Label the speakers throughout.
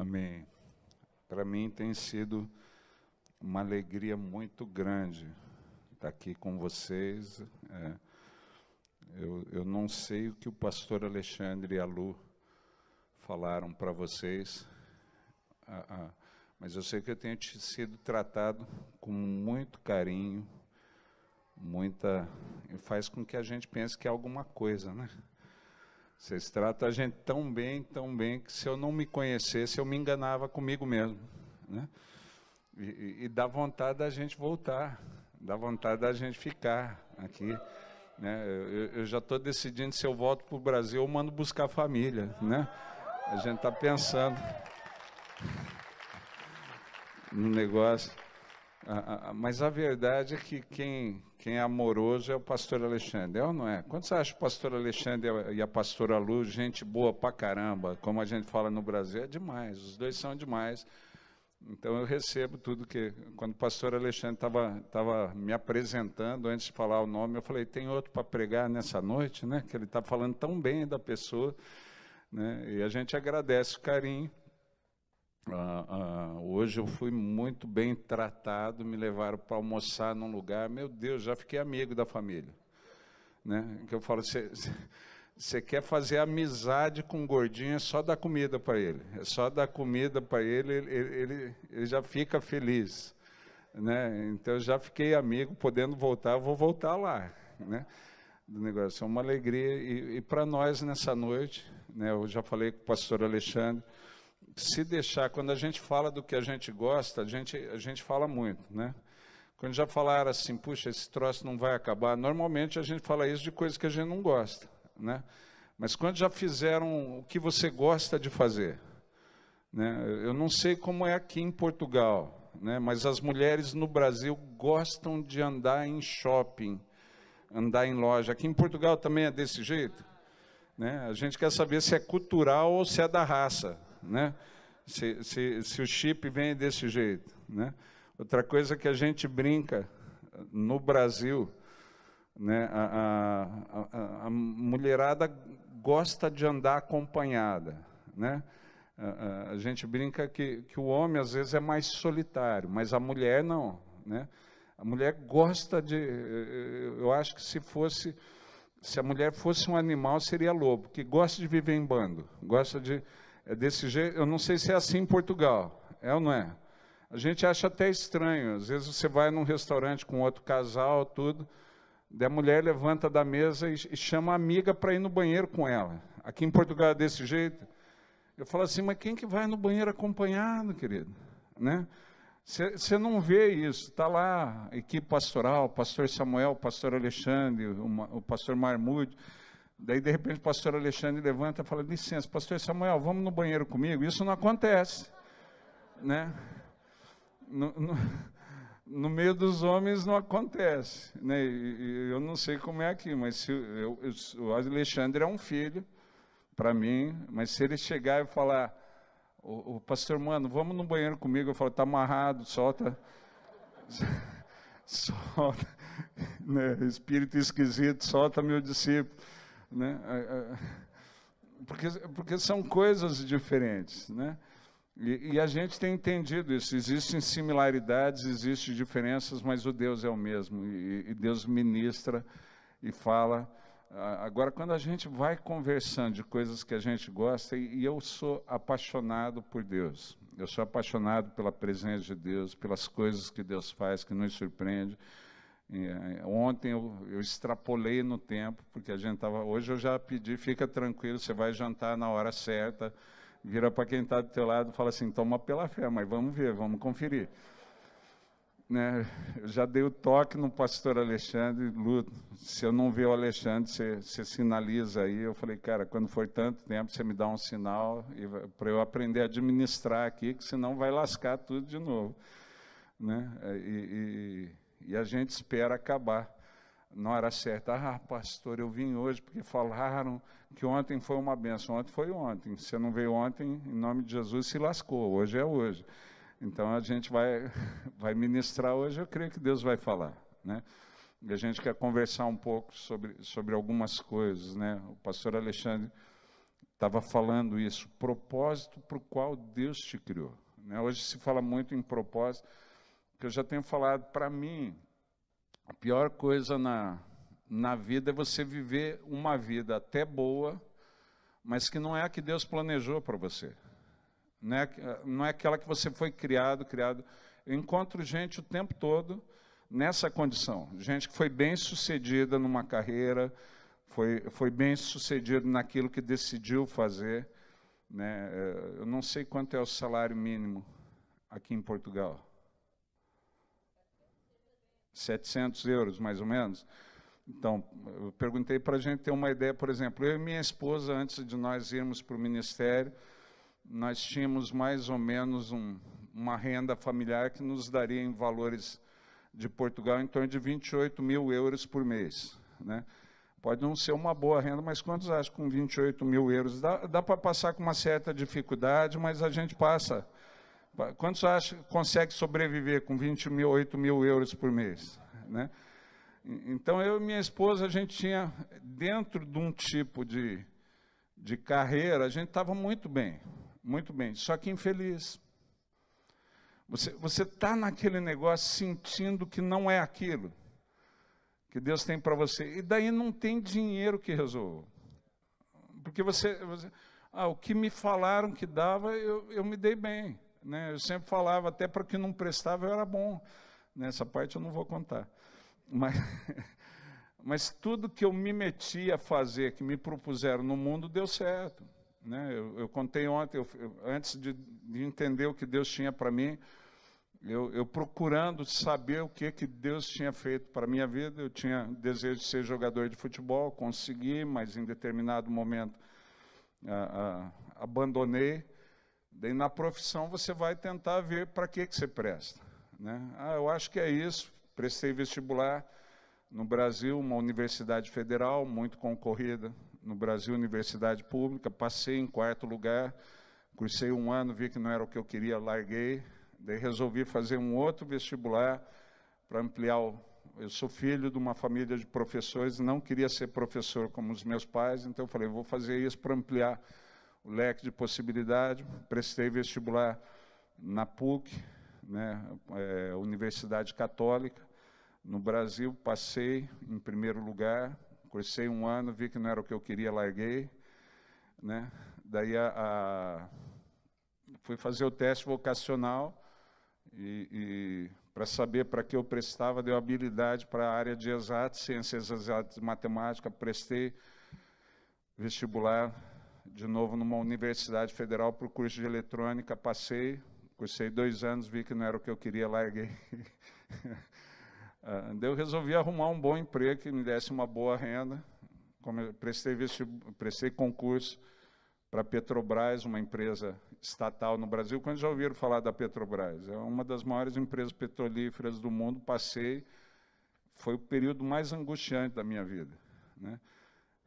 Speaker 1: Amém. Para mim tem sido uma alegria muito grande estar aqui com vocês. Eu não sei o que o pastor Alexandre e a Lu falaram para vocês, mas eu sei que eu tenho sido tratado com muito carinho, e faz com que a gente pense que é alguma coisa, né? Vocês tratam a gente tão bem, que se eu não me conhecesse, eu me enganava comigo mesmo, né? E dá vontade da gente voltar, dá vontade da gente ficar aqui, né? Eu já estou decidindo se eu volto para o Brasil ou mando buscar a família, né? A gente está pensando no negócio. Mas a verdade é que quem é amoroso é o pastor Alexandre, é ou não é? Quando você acha o pastor Alexandre e a pastora Lu, gente boa pra caramba, como a gente fala no Brasil, é demais, os dois são demais. Então eu recebo tudo que... Quando o pastor Alexandre estava me apresentando, antes de falar o nome, eu falei, tem outro para pregar nessa noite, né? Que ele está falando tão bem da pessoa, né? E a gente agradece o carinho. Hoje eu fui muito bem tratado, me levaram para almoçar num lugar, meu Deus, já fiquei amigo da família, né? Que eu falo, você quer fazer amizade com um gordinho, é só dar comida para ele, é só dar comida para ele já fica feliz, né? Então eu já fiquei amigo, podendo voltar, eu vou voltar lá, né? Do negócio, é uma alegria, e para nós nessa noite, né? Eu já falei com o pastor Alexandre, se deixar, quando a gente fala do que a gente gosta, a gente fala muito, né? Quando já falaram assim, puxa, esse troço não vai acabar, normalmente a gente fala isso de coisas que a gente não gosta, né? Mas quando já fizeram o que você gosta de fazer, né? Eu não sei como é aqui em Portugal, né? Mas as mulheres no Brasil gostam de andar em shopping, andar em loja. Aqui em Portugal também é desse jeito, né? A gente quer saber se é cultural ou se é da raça, né? Se o chip vem desse jeito, né? Outra coisa que a gente brinca no Brasil, né? A mulherada gosta de andar acompanhada, né? A gente brinca que o homem às vezes é mais solitário, mas a mulher não, né? A mulher gosta de... Eu acho que se a mulher fosse um animal, seria lobo, que gosta de viver em bando, gosta de... É desse jeito, eu não sei se é assim em Portugal, é ou não é? A gente acha até estranho, às vezes você vai num restaurante com outro casal, tudo, daí a mulher levanta da mesa e chama a amiga para ir no banheiro com ela. Aqui em Portugal é desse jeito. Eu falo assim, mas quem que vai no banheiro acompanhado, querido? Né? Você não vê isso, está lá a equipe pastoral, o pastor Samuel, o pastor Alexandre, o pastor Marmude. Daí, de repente, o pastor Alexandre levanta e fala, licença, pastor Samuel, vamos no banheiro comigo? Isso não acontece, né? No meio dos homens não acontece, né? Eu não sei como é aqui, mas o Alexandre é um filho para mim, mas se ele chegar e falar, o pastor, mano, vamos no banheiro comigo, eu falo, está amarrado, solta, solta, né? Espírito esquisito, solta meu discípulo. Né? Porque são coisas diferentes, né? E a gente tem entendido isso, existem similaridades, existem diferenças, mas o Deus é o mesmo, e Deus ministra e fala. Agora, quando a gente vai conversando de coisas que a gente gosta, e eu sou apaixonado por Deus, eu sou apaixonado pela presença de Deus, pelas coisas que Deus faz, que nos surpreende. Ontem eu extrapolei no tempo, porque a gente estava... Hoje eu já pedi, fica tranquilo, você vai jantar na hora certa, vira para quem está do teu lado e fala assim, toma pela fé, mas vamos ver, vamos conferir. Né? Eu já dei o toque no pastor Alexandre, Lu, se eu não ver o Alexandre, você sinaliza aí. Eu falei, cara, quando for tanto tempo, você me dá um sinal para eu aprender a administrar aqui, que senão vai lascar tudo de novo. Né? E a gente espera acabar na hora certa. Ah, pastor, eu vim hoje porque falaram que ontem foi uma bênção. Ontem foi ontem. Se não veio ontem, em nome de Jesus, se lascou. Hoje é hoje. Então, a gente vai ministrar hoje, eu creio que Deus vai falar, né? E a gente quer conversar um pouco sobre algumas coisas, né? O pastor Alexandre estava falando isso, propósito para o qual Deus te criou. Né? Hoje se fala muito em propósito, que eu já tenho falado, para mim, a pior coisa na vida é você viver uma vida até boa, mas que não é a que Deus planejou para você. Não é aquela que você foi criado. Eu encontro gente o tempo todo nessa condição. Gente que foi bem-sucedida numa carreira, foi bem-sucedido naquilo que decidiu fazer. Né? Eu não sei quanto é o salário mínimo aqui em Portugal. 700 euros, mais ou menos. Então, eu perguntei para a gente ter uma ideia, por exemplo, eu e minha esposa, antes de nós irmos para o ministério, nós tínhamos mais ou menos uma renda familiar que nos daria em valores de Portugal em torno de 28 mil euros por mês. Né? Pode não ser uma boa renda, mas quantos acham que com 28 mil euros? Dá para passar com uma certa dificuldade, mas a gente passa. Quantos acham que consegue sobreviver com 28 mil euros por mês? Né? Então, eu e minha esposa, a gente tinha, dentro de um tipo de carreira, a gente estava muito bem, só que infeliz. Você está naquele negócio sentindo que não é aquilo que Deus tem para você, e daí não tem dinheiro que resolva. Porque o que me falaram que dava, eu me dei bem. Né? Eu sempre falava, até para que não prestava, eu era bom. Nessa parte eu não vou contar. Mas tudo que eu me meti a fazer, que me propuseram no mundo, deu certo. Né? Eu contei ontem, antes de entender o que Deus tinha para mim, eu procurando saber o que Deus tinha feito para a minha vida. Eu tinha desejo de ser jogador de futebol, consegui, mas em determinado momento abandonei. Daí na profissão você vai tentar ver para que você presta. Né? Eu acho que é isso. Prestei vestibular no Brasil, uma universidade federal, muito concorrida. No Brasil, universidade pública, passei em 4º lugar, cursei 1 ano, vi que não era o que eu queria, larguei. Daí resolvi fazer um outro vestibular para ampliar Eu sou filho de uma família de professores, não queria ser professor como os meus pais, então eu falei, vou fazer isso para ampliar o leque de possibilidade. Prestei vestibular na PUC, né, Universidade Católica, no Brasil, passei em 1º lugar, cursei 1 ano, vi que não era o que eu queria, larguei. Né? Daí fui fazer o teste vocacional e para saber para que eu prestava, deu habilidade para a área de exatas, ciências exatas e matemática. Prestei vestibular de novo numa universidade federal para o curso de eletrônica, passei, cursei 2 anos, vi que não era o que eu queria, larguei. Daí eu resolvi arrumar um bom emprego que me desse uma boa renda. Como eu prestei concurso para a Petrobras, uma empresa estatal no Brasil. Quando já ouviram falar da Petrobras? É uma das maiores empresas petrolíferas do mundo. Passei, foi o período mais angustiante da minha vida. Né?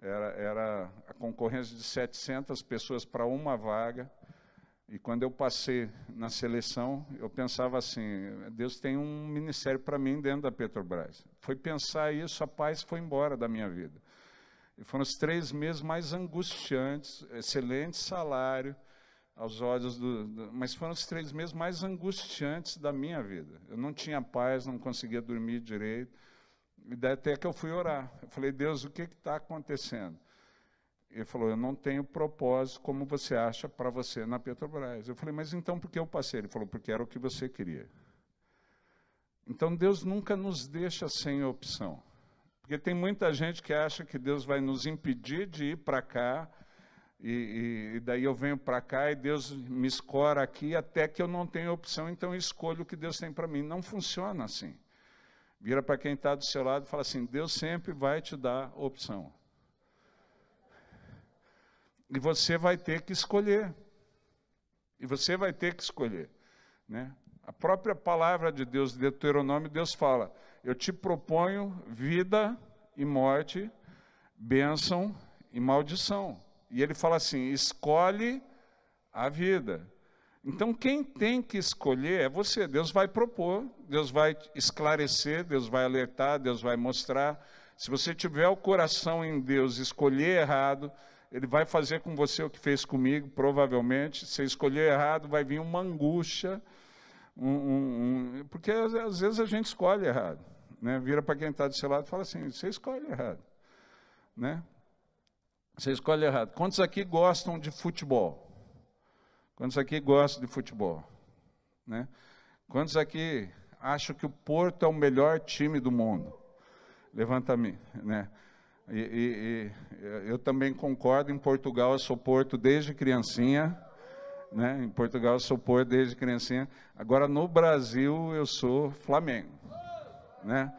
Speaker 1: Era a concorrência de 700 pessoas para uma vaga. E quando eu passei na seleção, eu pensava assim, Deus tem um ministério para mim dentro da Petrobras. Foi pensar isso, a paz foi embora da minha vida. E foram os 3 meses mais angustiantes, excelente salário, aos olhos mas foram os 3 meses mais angustiantes da minha vida. Eu não tinha paz, não conseguia dormir direito, e daí até que eu fui orar. Eu falei, Deus, o que está acontecendo? Ele falou, eu não tenho propósito como você acha para você na Petrobras. Eu falei, mas então por que eu passei? Ele falou, porque era o que você queria. Então Deus nunca nos deixa sem opção. Porque tem muita gente que acha que Deus vai nos impedir de ir para cá, e daí eu venho para cá e Deus me escora aqui até que eu não tenho opção, então eu escolho o que Deus tem para mim. Não funciona assim. Vira para quem está do seu lado e fala assim, Deus sempre vai te dar opção. E você vai ter que escolher. E você vai ter que escolher. Né? A própria palavra de Deus, Deuteronômio, Deus fala, eu te proponho vida e morte, bênção e maldição. E ele fala assim, escolhe a vida. Então, quem tem que escolher é você. Deus vai propor, Deus vai esclarecer, Deus vai alertar, Deus vai mostrar. Se você tiver o coração em Deus, escolher errado, ele vai fazer com você o que fez comigo, provavelmente. Se escolher errado, vai vir uma angústia, porque às vezes a gente escolhe errado, né? Vira para quem está do seu lado e fala assim, você escolhe errado, né? Você escolhe errado. Quantos aqui gostam de futebol? Quantos aqui gostam de futebol? Né? Quantos aqui acham que o Porto é o melhor time do mundo? Levanta a mim, né? Eu também concordo. Em Portugal eu sou Porto desde criancinha, né? Em Portugal eu sou Porto desde criancinha. Agora no Brasil eu sou Flamengo, né?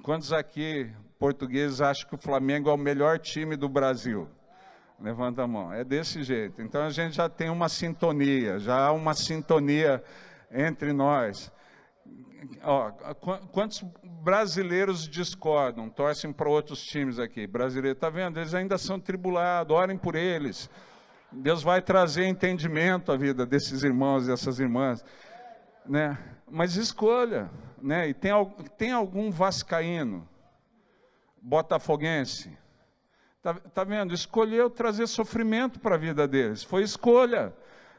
Speaker 1: Quantos aqui portugueses acham que o Flamengo é o melhor time do Brasil? Levanta a mão. É desse jeito. Então a gente já tem uma sintonia, já há uma sintonia entre nós. Ó, quantos brasileiros discordam, torcem para outros times aqui? Brasileiro, está vendo? Eles ainda são tribulados, orem por eles. Deus vai trazer entendimento à vida desses irmãos e dessas irmãs, né? Mas escolha, né? E tem algum vascaíno, botafoguense, tá vendo? Escolheu trazer sofrimento para a vida deles, foi escolha,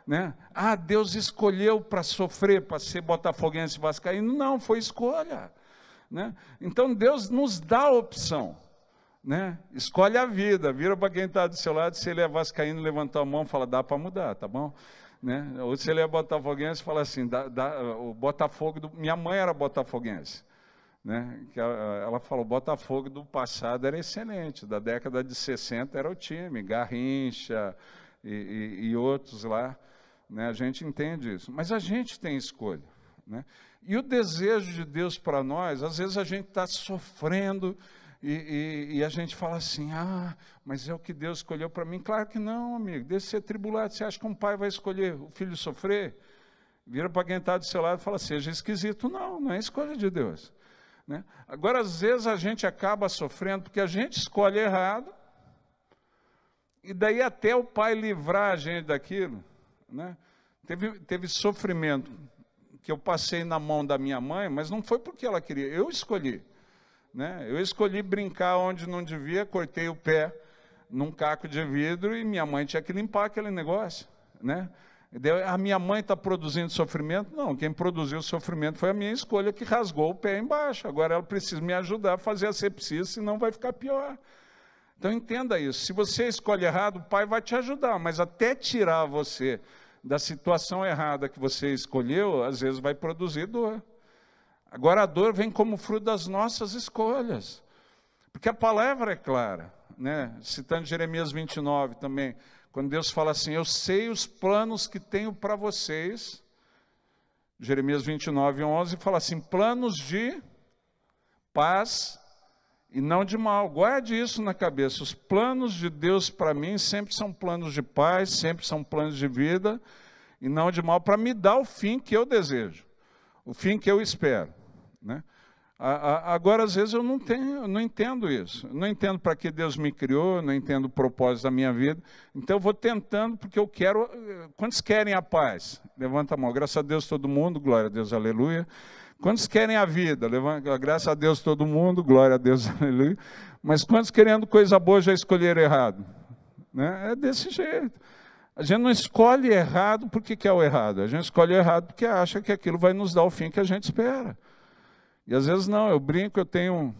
Speaker 1: né? Ah, Deus escolheu para sofrer, para ser botafoguense, vascaíno? Não, foi escolha, né? Então Deus nos dá a opção, né? Escolhe a vida, vira para quem está do seu lado, se ele é vascaíno, levantou a mão e fala, dá para mudar, tá bom? Né? Ou se ele é botafoguense, fala assim, o Botafogo, minha mãe era botafoguense, né? Que ela falou, o Botafogo do passado era excelente, da década de 60 era o time, Garrincha e outros lá, né? A gente entende isso, mas a gente tem escolha, né? E o desejo de Deus para nós, às vezes a gente está sofrendo e a gente fala assim, ah, mas é o que Deus escolheu para mim. Claro que não, amigo, deixa ser tribulado. Você acha que um pai vai escolher o filho sofrer? Vira para quem está do seu lado e fala, seja esquisito. Não, não é escolha de Deus, né? Agora, às vezes a gente acaba sofrendo porque a gente escolhe errado, e daí até o pai livrar a gente daquilo, né? Teve sofrimento que eu passei na mão da minha mãe, mas não foi porque ela queria, eu escolhi, né? Eu escolhi brincar onde não devia, cortei o pé num caco de vidro e minha mãe tinha que limpar aquele negócio, né? A minha mãe está produzindo sofrimento? Não, quem produziu o sofrimento foi a minha escolha, que rasgou o pé embaixo. Agora ela precisa me ajudar a fazer a sepsia, senão vai ficar pior. Então entenda isso, se você escolhe errado, o pai vai te ajudar, mas até tirar você da situação errada que você escolheu, às vezes vai produzir dor. Agora a dor vem como fruto das nossas escolhas, porque a palavra é clara, né? Citando Jeremias 29 também, quando Deus fala assim, eu sei os planos que tenho para vocês, Jeremias 29, 11, fala assim, planos de paz e não de mal. Guarde isso na cabeça, os planos de Deus para mim sempre são planos de paz, sempre são planos de vida e não de mal, para me dar o fim que eu desejo, o fim que eu espero, né? Agora, às vezes, eu não entendo isso. Eu não entendo para que Deus me criou, não entendo o propósito da minha vida. Então, eu vou tentando, porque eu quero... Quantos querem a paz? Levanta a mão. Graças a Deus, todo mundo. Glória a Deus, aleluia. Quantos querem a vida? Levanta, graças a Deus, todo mundo. Glória a Deus, aleluia. Mas quantos querendo coisa boa já escolheram errado? Né? É desse jeito. A gente não escolhe errado porque quer o errado. A gente escolhe errado porque acha que aquilo vai nos dar o fim que a gente espera. E às vezes não, eu brinco, eu tenho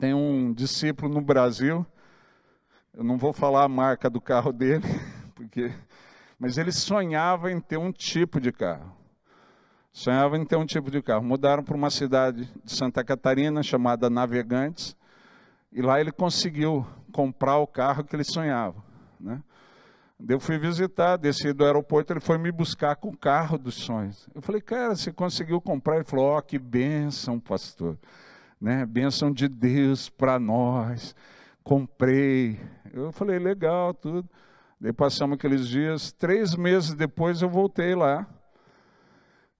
Speaker 1: um discípulo no Brasil, eu não vou falar a marca do carro dele, mas ele sonhava em ter um tipo de carro. Sonhava em ter um tipo de carro. Mudaram para uma cidade de Santa Catarina, chamada Navegantes, e lá ele conseguiu comprar o carro que ele sonhava, né? Eu fui visitar, desci do aeroporto, ele foi me buscar com o carro dos sonhos. Eu falei, cara, você conseguiu comprar? Ele falou, ó, que bênção, pastor, né? Bênção de Deus para nós, comprei. Eu falei, legal, tudo. Daí passamos aqueles dias, 3 meses depois eu voltei lá,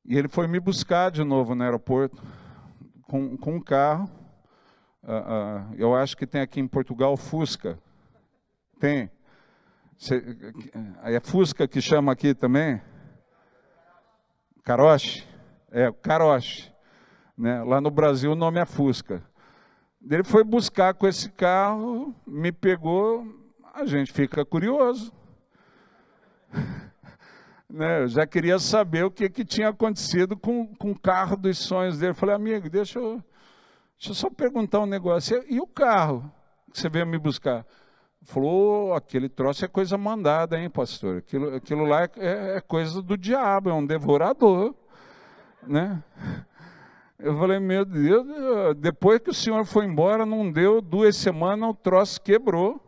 Speaker 1: e ele foi me buscar de novo no aeroporto, com um carro, eu acho que tem aqui em Portugal Fusca, tem. É Fusca que chama aqui também? Caroche? É, Caroche, né? Lá no Brasil o nome é Fusca. Ele foi buscar com esse carro, me pegou, a gente fica curioso. Né? Eu já queria saber o que tinha acontecido com o carro dos sonhos dele. Eu falei, amigo, deixa eu só perguntar um negócio. E o carro que você veio me buscar? Falou, aquele troço é coisa mandada, hein, pastor? Aquilo lá é coisa do diabo, é um devorador. Né? Eu falei, meu Deus, depois que o senhor foi embora, não deu 2 semanas, o troço quebrou.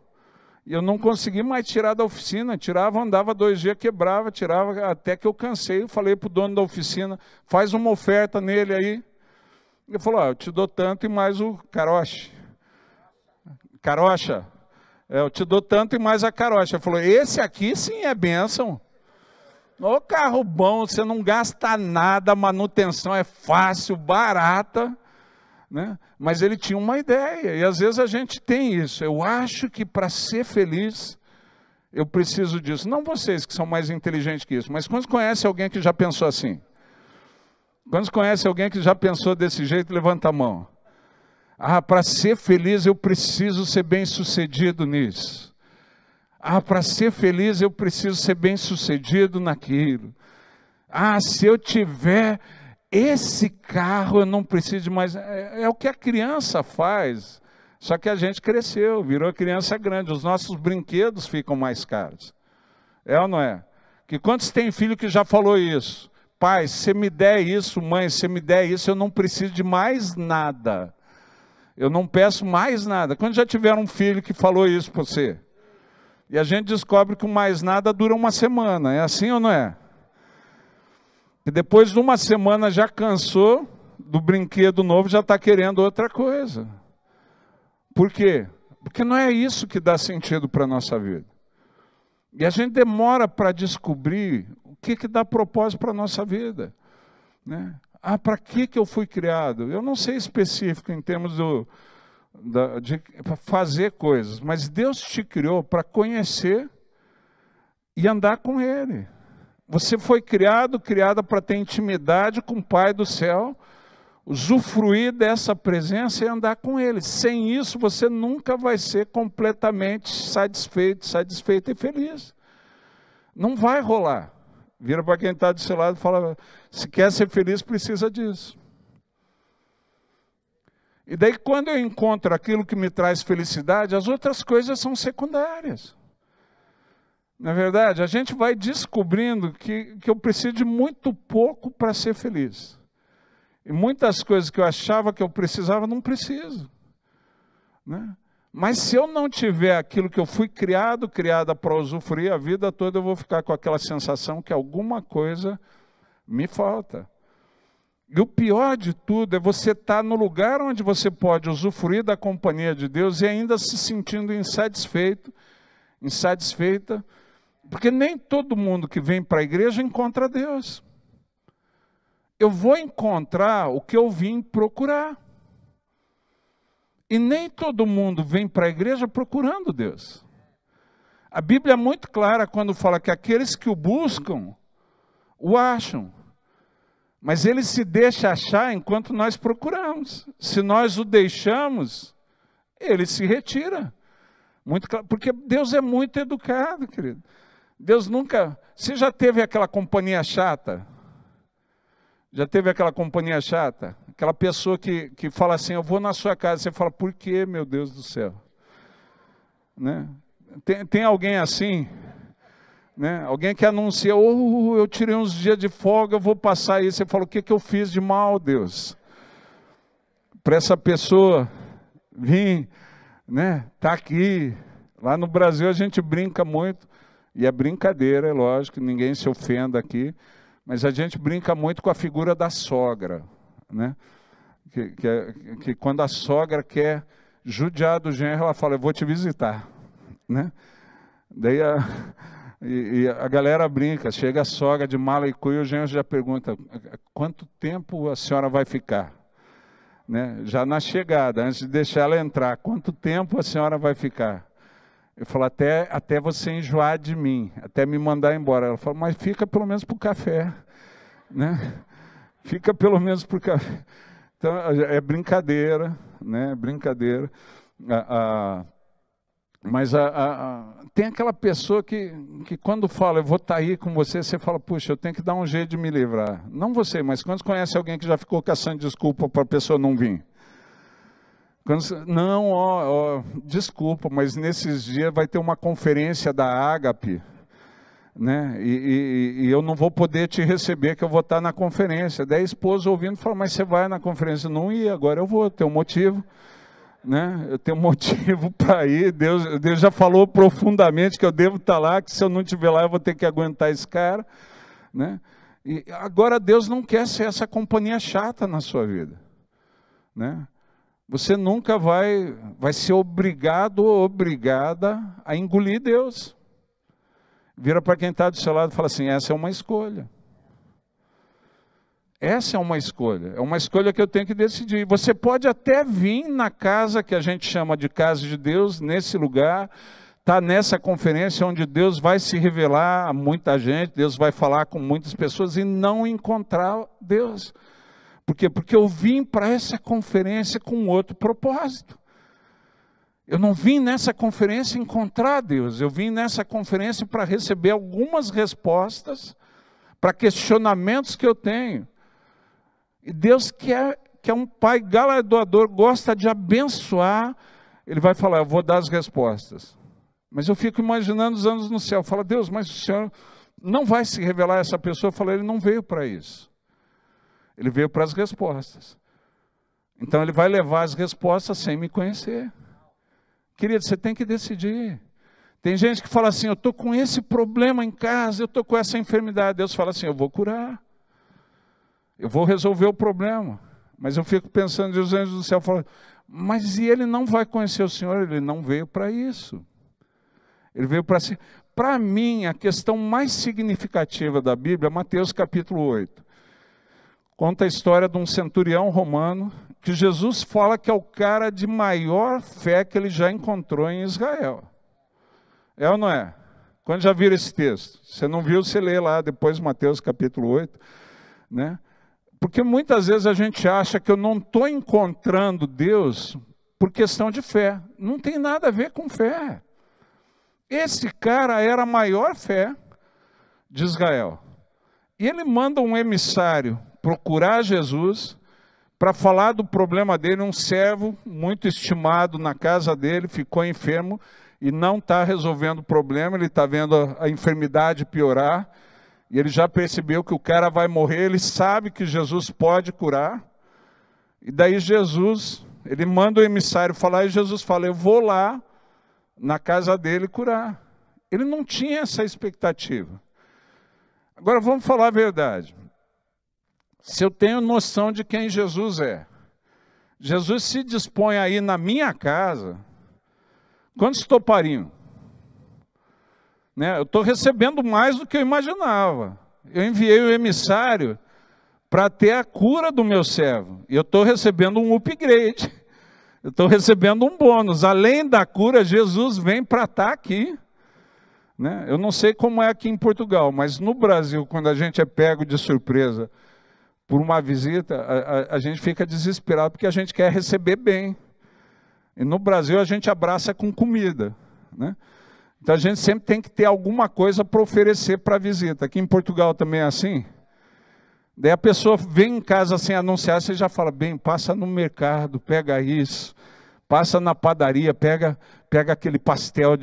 Speaker 1: E eu não consegui mais tirar da oficina. Tirava, andava 2 dias, quebrava, tirava, até que eu cansei. Eu falei para o dono da oficina, faz uma oferta nele aí. Ele falou, eu te dou tanto e mais o carocha. Carocha. Eu te dou tanto e mais a carocha. Ele falou, esse aqui sim é bênção. Ô carro bom, você não gasta nada, a manutenção é fácil, barata. Né? Mas ele tinha uma ideia, e às vezes a gente tem isso. Eu acho que para ser feliz, eu preciso disso. Não vocês que são mais inteligentes que isso, mas quando conhece alguém que já pensou assim? Quando conhece alguém que já pensou desse jeito, levanta a mão. Ah, para ser feliz eu preciso ser bem-sucedido nisso. Ah, para ser feliz eu preciso ser bem-sucedido naquilo. Ah, se eu tiver esse carro eu não preciso de mais. É o que a criança faz. Só que a gente cresceu, virou criança grande. Os nossos brinquedos ficam mais caros. É ou não é? Que quantos tem filho que já falou isso? Pai, se me der isso, mãe, se me der isso, eu não preciso de mais nada. Eu não peço mais nada. Quando já tiveram um filho que falou isso para você? E a gente descobre que o mais nada dura 1 semana. É assim ou não é? E depois de 1 semana já cansou do brinquedo novo, já está querendo outra coisa. Por quê? Porque não é isso que dá sentido para a nossa vida. E a gente demora para descobrir o que dá propósito para a nossa vida. Né? Ah, para que eu fui criado? Eu não sei específico em termos de fazer coisas, mas Deus te criou para conhecer e andar com Ele. Você foi criada para ter intimidade com o Pai do céu, usufruir dessa presença e andar com Ele. Sem isso, você nunca vai ser completamente satisfeito e feliz. Não vai rolar. Vira para quem está do seu lado e fala, se quer ser feliz, precisa disso. E daí, quando eu encontro aquilo que me traz felicidade, as outras coisas são secundárias. Na verdade, a gente vai descobrindo que eu preciso de muito pouco para ser feliz. E muitas coisas que eu achava que eu precisava, não preciso. Né? Mas se eu não tiver aquilo que eu fui criada para usufruir a vida toda, eu vou ficar com aquela sensação que alguma coisa me falta. E o pior de tudo é você estar no lugar onde você pode usufruir da companhia de Deus e ainda se sentindo insatisfeita, porque nem todo mundo que vem para a igreja encontra Deus. Eu vou encontrar o que eu vim procurar. E nem todo mundo vem para a igreja procurando Deus. A Bíblia é muito clara quando fala que aqueles que o buscam, o acham. Mas ele se deixa achar enquanto nós procuramos. Se nós o deixamos, ele se retira. Muito claro, porque Deus é muito educado, querido. Deus nunca... Você já teve aquela companhia chata? Já teve aquela companhia chata? Aquela pessoa que fala assim, eu vou na sua casa. Você fala, por quê, meu Deus do céu? Né? Tem alguém assim? Né? Alguém que anuncia, eu tirei uns dias de folga, eu vou passar isso. Você fala, o que eu fiz de mal, Deus? Para essa pessoa vir, né? Tá aqui. Lá no Brasil a gente brinca muito. E é brincadeira, é lógico, ninguém se ofenda aqui, mas a gente brinca muito com a figura da sogra, né? Que quando a sogra quer judiar do genro, ela fala, eu vou te visitar, né? Daí a galera brinca, chega a sogra de mala e cuia, o genro já pergunta, quanto tempo a senhora vai ficar? Né? Já na chegada, antes de deixar ela entrar, quanto tempo a senhora vai ficar? Eu falo, até você enjoar de mim, até me mandar embora. Ela fala, mas fica pelo menos para o café. Né? Fica pelo menos para o café. Então, é brincadeira, né? Brincadeira. Mas tem aquela pessoa que quando fala, eu vou estar aí com você, você fala, puxa, eu tenho que dar um jeito de me livrar. Não você, mas quando você conhece alguém que já ficou caçando desculpa para a pessoa não vir? Não, desculpa, mas nesses dias vai ter uma conferência da Ágape, né? E eu não vou poder te receber, que eu vou estar na conferência. Daí a esposa ouvindo fala, mas você vai na conferência? Não ia, agora eu vou, tem um motivo. Né? Eu tenho motivo para ir, Deus já falou profundamente que eu devo estar lá, que se eu não estiver lá eu vou ter que aguentar esse cara. Né? E agora Deus não quer ser essa companhia chata na sua vida. Né? Você nunca vai ser obrigado ou obrigada a engolir Deus. Vira para quem está do seu lado e fala assim, essa é uma escolha. Essa é uma escolha que eu tenho que decidir. Você pode até vir na casa que a gente chama de casa de Deus, nesse lugar, tá nessa conferência onde Deus vai se revelar a muita gente, Deus vai falar com muitas pessoas e não encontrar Deus. Por quê? Porque eu vim para essa conferência com outro propósito. Eu não vim nessa conferência encontrar Deus, eu vim nessa conferência para receber algumas respostas para questionamentos que eu tenho. E Deus que é um pai galardoador, gosta de abençoar, ele vai falar, eu vou dar as respostas. Mas eu fico imaginando os anos no céu, fala, Deus, mas o Senhor não vai se revelar a essa pessoa? Eu falo, ele não veio para isso. Ele veio para as respostas. Então ele vai levar as respostas sem me conhecer. Querido, você tem que decidir. Tem gente que fala assim, eu estou com esse problema em casa, eu estou com essa enfermidade. Deus fala assim, eu vou curar. Eu vou resolver o problema. Mas eu fico pensando, os anjos do céu falam, mas e ele não vai conhecer o Senhor? Ele não veio para isso. Ele veio para si. Para mim, a questão mais significativa da Bíblia é Mateus capítulo 8. Conta a história de um centurião romano, que Jesus fala que é o cara de maior fé que ele já encontrou em Israel. É ou não é? Quando já viram esse texto? Você não viu, você lê lá depois Mateus capítulo 8. Né? Porque muitas vezes a gente acha que eu não estou encontrando Deus por questão de fé. Não tem nada a ver com fé. Esse cara era a maior fé de Israel. E ele manda um emissário procurar Jesus para falar do problema dele. Um servo muito estimado na casa dele, ficou enfermo e não está resolvendo o problema. Ele está vendo a enfermidade piorar. E ele já percebeu que o cara vai morrer, ele sabe que Jesus pode curar. E daí Jesus, ele manda o emissário falar e Jesus fala, eu vou lá na casa dele curar. Ele não tinha essa expectativa. Agora vamos falar a verdade. Se eu tenho noção de quem Jesus é, Jesus se dispõe a ir na minha casa, quantos topariam? Né? Eu estou recebendo mais do que eu imaginava. Eu enviei o emissário para ter a cura do meu servo. E eu estou recebendo um upgrade. Eu estou recebendo um bônus. Além da cura, Jesus vem para estar aqui. Né? Eu não sei como é aqui em Portugal, mas no Brasil, quando a gente é pego de surpresa por uma visita, a gente fica desesperado porque a gente quer receber bem. E no Brasil a gente abraça com comida. Né? Então a gente sempre tem que ter alguma coisa para oferecer para a visita. Aqui em Portugal também é assim. Daí a pessoa vem em casa sem anunciar, você já fala, bem, passa no mercado, pega isso, passa na padaria, pega aquele pastel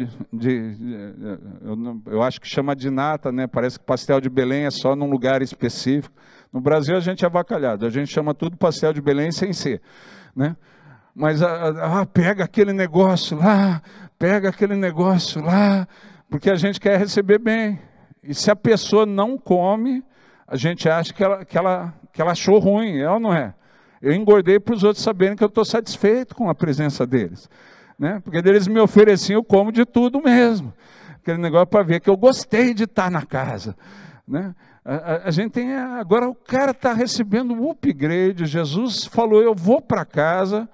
Speaker 1: eu acho que chama de nata, né? Parece que pastel de Belém é só num lugar específico. No Brasil a gente é avacalhado, a gente chama tudo pastel de Belém sem ser. Né? Mas pega aquele negócio lá, porque a gente quer receber bem. E se a pessoa não come, a gente acha que ela achou ruim, é ou não é? Eu engordei para os outros saberem que eu estou satisfeito com a presença deles. Né? Porque eles me ofereciam, eu como de tudo mesmo. Aquele negócio para ver que eu gostei de estar na casa. Né? A gente tem, agora o cara está recebendo um upgrade, Jesus falou, eu vou para casa.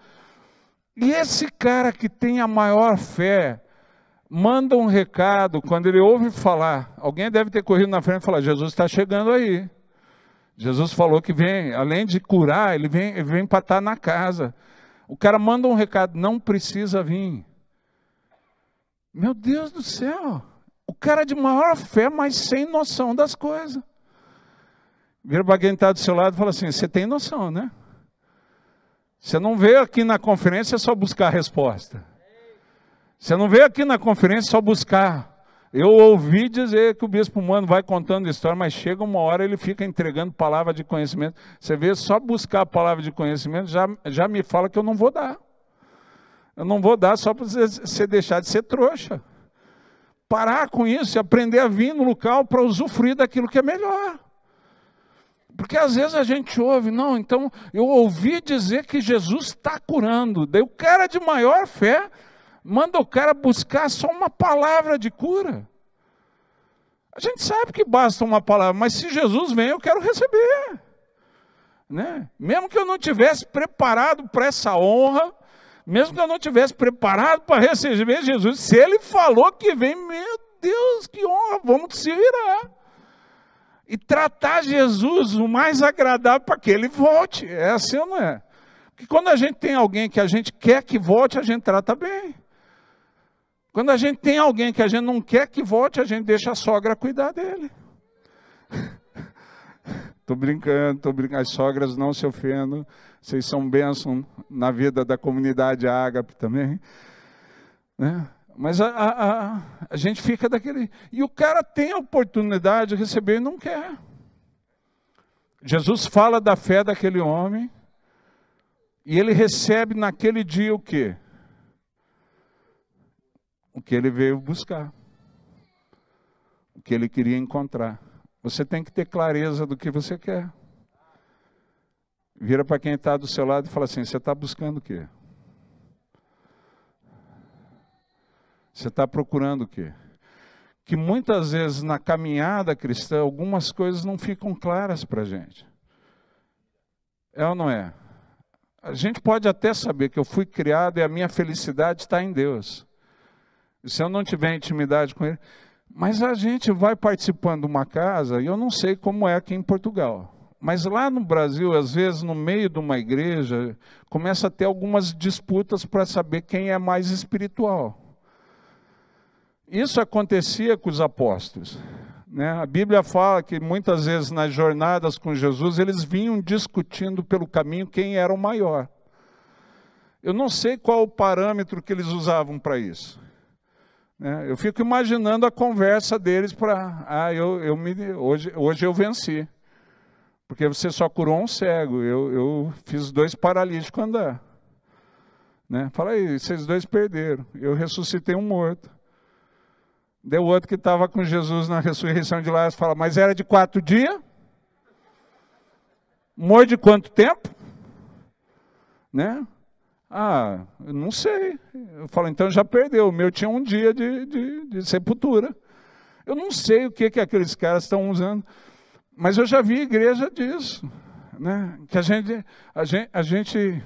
Speaker 1: E esse cara que tem a maior fé, manda um recado, quando ele ouve falar, alguém deve ter corrido na frente e falar, Jesus está chegando aí. Jesus falou que vem, além de curar, ele vem para estar na casa. O cara manda um recado, não precisa vir. Meu Deus do céu. O cara de maior fé, mas sem noção das coisas. Vira para quem está do seu lado e fala assim, você tem noção, né? Você não veio aqui na conferência só buscar a resposta. Você não veio aqui na conferência só buscar. Eu ouvi dizer que o bispo Mano vai contando história, mas chega uma hora ele fica entregando palavra de conhecimento. Você vê, só buscar a palavra de conhecimento já me fala que eu não vou dar. Eu não vou dar só para você deixar de ser trouxa. Parar com isso e aprender a vir no local para usufruir daquilo que é melhor. Porque às vezes a gente ouve, não, então eu ouvi dizer que Jesus está curando. Daí o cara de maior fé manda o cara buscar só uma palavra de cura. A gente sabe que basta uma palavra, mas se Jesus vem, eu quero receber. Né? Mesmo que eu não tivesse preparado para essa honra, mesmo que eu não tivesse preparado para receber Jesus, se ele falou que vem, meu Deus, que honra, vamos se virar. E tratar Jesus o mais agradável para que ele volte. É assim ou não é? Porque quando a gente tem alguém que a gente quer que volte, a gente trata bem. Quando a gente tem alguém que a gente não quer que volte, a gente deixa a sogra cuidar dele. Estou brincando. As sogras não se ofendam. Vocês são bênção na vida da comunidade Ágape também. Né? Mas a gente fica daquele... E o cara tem a oportunidade de receber e não quer. Jesus fala da fé daquele homem. E ele recebe naquele dia o quê? O que ele veio buscar. O que ele queria encontrar. Você tem que ter clareza do que você quer. Vira para quem está do seu lado e fala assim, você está buscando o quê? Você está procurando o quê? Que muitas vezes na caminhada cristã, algumas coisas não ficam claras para a gente. É ou não é? A gente pode até saber que eu fui criado e a minha felicidade está em Deus. E se eu não tiver intimidade com Ele... Mas a gente vai participando de uma casa, e eu não sei como é aqui em Portugal. Mas lá no Brasil, às vezes, no meio de uma igreja, começa a ter algumas disputas para saber quem é mais espiritual. Isso acontecia com os apóstolos. Né? A Bíblia fala que muitas vezes nas jornadas com Jesus, eles vinham discutindo pelo caminho quem era o maior. Eu não sei qual o parâmetro que eles usavam para isso. Né? Eu fico imaginando a conversa deles para... hoje eu venci. Porque você só curou um cego, eu fiz 2 paralíticos andar. Né? Fala aí, vocês 2 perderam, eu ressuscitei um morto. Deu outro que estava com Jesus na ressurreição de Lázaro, fala, mas era de 4 dias? Morto de quanto tempo? Né? Ah, eu não sei. Eu falo, então já perdeu, o meu tinha 1 dia de sepultura. Eu não sei o que aqueles caras estão usando. Mas eu já vi igreja disso, né? Que a gente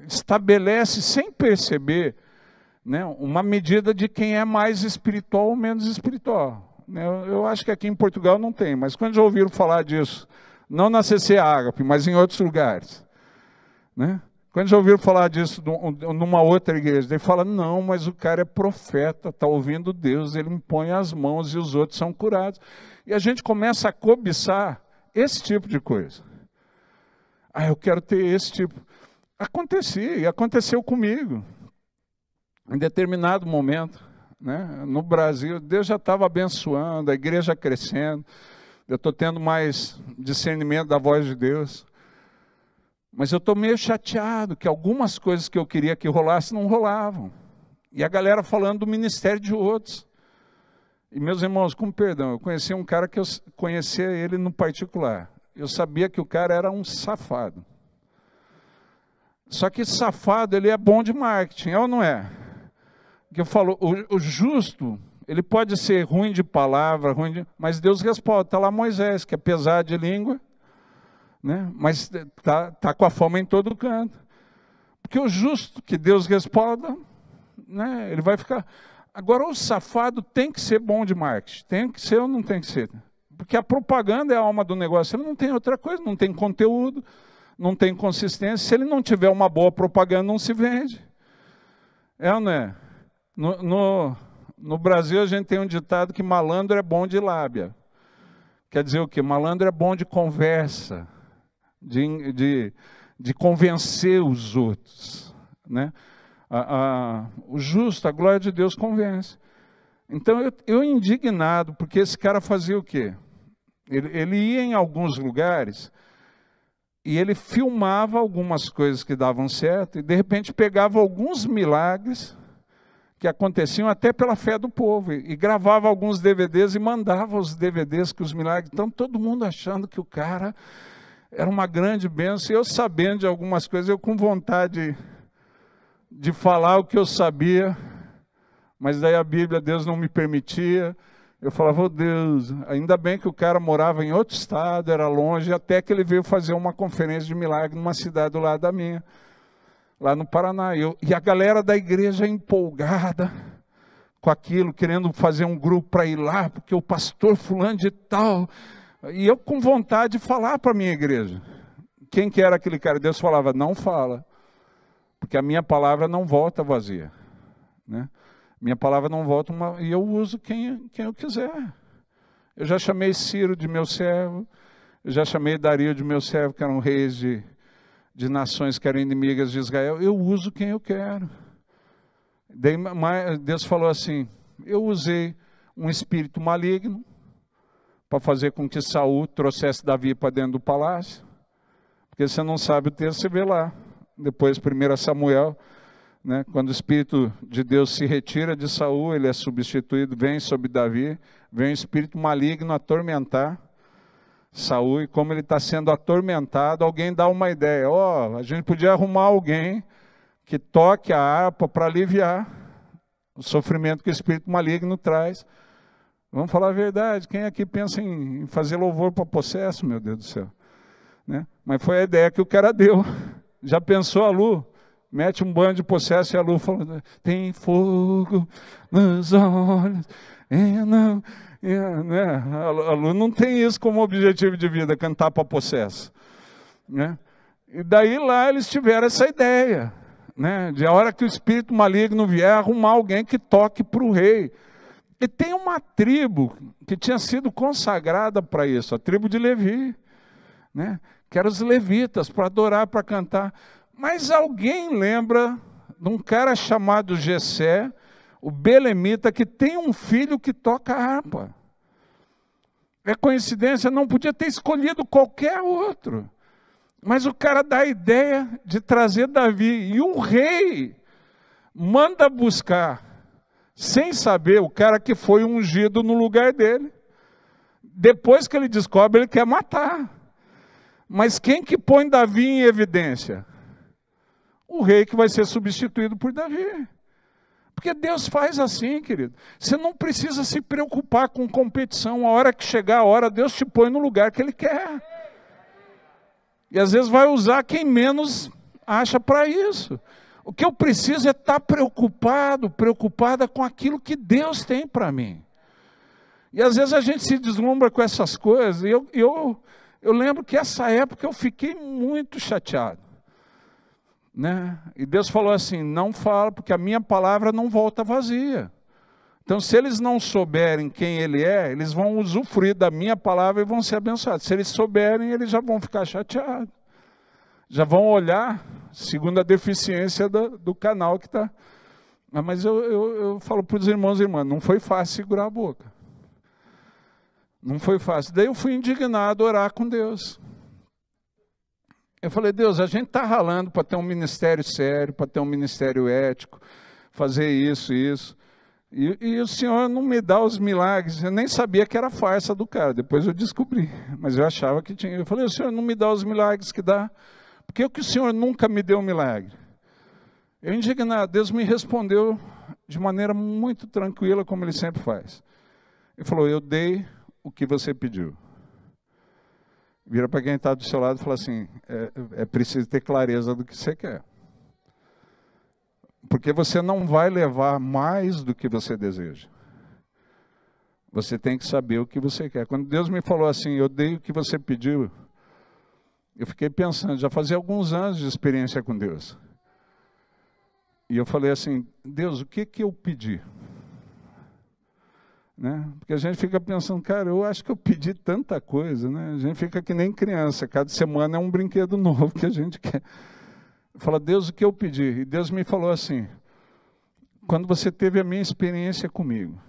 Speaker 1: estabelece sem perceber, né, uma medida de quem é mais espiritual ou menos espiritual. Eu acho que aqui em Portugal não tem, mas quando já ouviram falar disso, não na CC Ágape, mas em outros lugares, né? Quando já ouviram falar disso numa outra igreja, ele fala, não, mas o cara é profeta, está ouvindo Deus, ele impõe as mãos e os outros são curados. E a gente começa a cobiçar esse tipo de coisa. Ah, eu quero ter esse tipo. Acontecia, e aconteceu comigo. Em determinado momento, né, no Brasil, Deus já estava abençoando, a igreja crescendo, eu estou tendo mais discernimento da voz de Deus. Mas eu estou meio chateado que algumas coisas que eu queria que rolassem não rolavam. E a galera falando do ministério de outros. E meus irmãos, com perdão, eu conheci um cara que eu conhecia ele no particular. Eu sabia que o cara era um safado. Só que safado, ele é bom de marketing, é ou não é? Que eu falo, o justo, ele pode ser ruim de palavra, mas Deus responde. Está lá Moisés, que é pesado de língua, né? Mas tá com a fama em todo canto. Porque o justo que Deus responda, né? Ele vai ficar... Agora, o safado tem que ser bom de marketing. Tem que ser ou não tem que ser? Porque a propaganda é a alma do negócio. Ele não tem outra coisa, não tem conteúdo, não tem consistência. Se ele não tiver uma boa propaganda, não se vende. É ou não é? No Brasil, a gente tem um ditado que malandro é bom de lábia. Quer dizer o quê? Malandro é bom de conversa, de convencer os outros, né? O justo, a glória de Deus convence. Então, eu indignado, porque esse cara fazia o quê? Ele ia em alguns lugares e ele filmava algumas coisas que davam certo e, de repente, pegava alguns milagres que aconteciam até pela fé do povo e gravava alguns DVDs e mandava os DVDs com os milagres. Então, todo mundo achando que o cara era uma grande bênção. E eu sabendo de algumas coisas, eu com vontade de falar o que eu sabia, mas daí a Bíblia, Deus não me permitia. Eu falava, oh Deus, ainda bem que o cara morava em outro estado, era longe, até que ele veio fazer uma conferência de milagre numa cidade do lado da minha, lá no Paraná. E a galera da igreja empolgada com aquilo, querendo fazer um grupo para ir lá, porque o pastor fulano de tal. E eu com vontade de falar para a minha igreja. Quem que era aquele cara? Deus falava, não fala, porque a minha palavra não volta vazia, né? Minha palavra não volta, e eu uso quem eu quiser. Eu já chamei Ciro de meu servo, eu já chamei Dario de meu servo, que eram reis de nações que eram inimigas de Israel. Eu uso quem eu quero. Daí, Deus falou assim, eu usei um espírito maligno para fazer com que Saul trouxesse Davi para dentro do palácio. Porque você não sabe o texto, você vê lá. Depois, 1 Samuel, né, quando o Espírito de Deus se retira de Saul, ele é substituído, vem sobre Davi, vem um espírito maligno atormentar Saul, e como ele está sendo atormentado, alguém dá uma ideia, a gente podia arrumar alguém que toque a harpa para aliviar o sofrimento que o espírito maligno traz. Vamos falar a verdade, quem aqui pensa em fazer louvor para possesso, meu Deus do céu? Né? Mas foi a ideia que o cara deu. Já pensou a Lu? Mete um banho de possesso e a Lu fala, tem fogo nos olhos, não... né? A Lu não tem isso como objetivo de vida, cantar para possesso, né? E daí lá eles tiveram essa ideia, né? De a hora que o espírito maligno vier, arrumar alguém que toque para o rei. E tem uma tribo que tinha sido consagrada para isso, a tribo de Levi, né? Que eram os levitas, para adorar, para cantar. Mas alguém lembra de um cara chamado Jessé, o belemita, que tem um filho que toca harpa. É coincidência? Não podia ter escolhido qualquer outro. Mas o cara dá a ideia de trazer Davi. E o rei manda buscar, sem saber, o cara que foi ungido no lugar dele. Depois que ele descobre, ele quer matar. Mas quem que põe Davi em evidência? O rei que vai ser substituído por Davi. Porque Deus faz assim, querido. Você não precisa se preocupar com competição. A hora que chegar a hora, Deus te põe no lugar que Ele quer. E às vezes vai usar quem menos acha para isso. O que eu preciso é estar preocupada com aquilo que Deus tem para mim. E às vezes a gente se deslumbra com essas coisas. E eu lembro que essa época eu fiquei muito chateado, né? E Deus falou assim, não fala, porque a minha palavra não volta vazia. Então, se eles não souberem quem Ele é, eles vão usufruir da minha palavra e vão ser abençoados. Se eles souberem, eles já vão ficar chateados. Já vão olhar segundo a deficiência do canal que está. Mas eu falo para os irmãos e irmãs, não foi fácil segurar a boca. Não foi fácil. Daí eu fui indignado a orar com Deus. Eu falei, Deus, a gente está ralando para ter um ministério sério, para ter um ministério ético, fazer isso. E o Senhor não me dá os milagres. Eu nem sabia que era farsa do cara, depois eu descobri. Mas eu achava que tinha. Eu falei, o Senhor não me dá os milagres que dá. Por que o Senhor nunca me deu um milagre? Eu indignado, Deus me respondeu de maneira muito tranquila, como Ele sempre faz. Ele falou, eu dei o que você pediu. Vira para quem está do seu lado e fala assim, é preciso ter clareza do que você quer. Porque você não vai levar mais do que você deseja. Você tem que saber o que você quer. Quando Deus me falou assim, eu dei o que você pediu, Eu fiquei pensando, já fazia alguns anos de experiência com Deus. E eu falei assim, Deus, o que eu pedi? Né? Porque a gente fica pensando, cara, eu acho que eu pedi tanta coisa, né? A gente fica que nem criança, cada semana é um brinquedo novo que a gente quer. Eu falo, Deus, o que eu pedi? E Deus me falou assim, quando você teve a minha experiência comigo,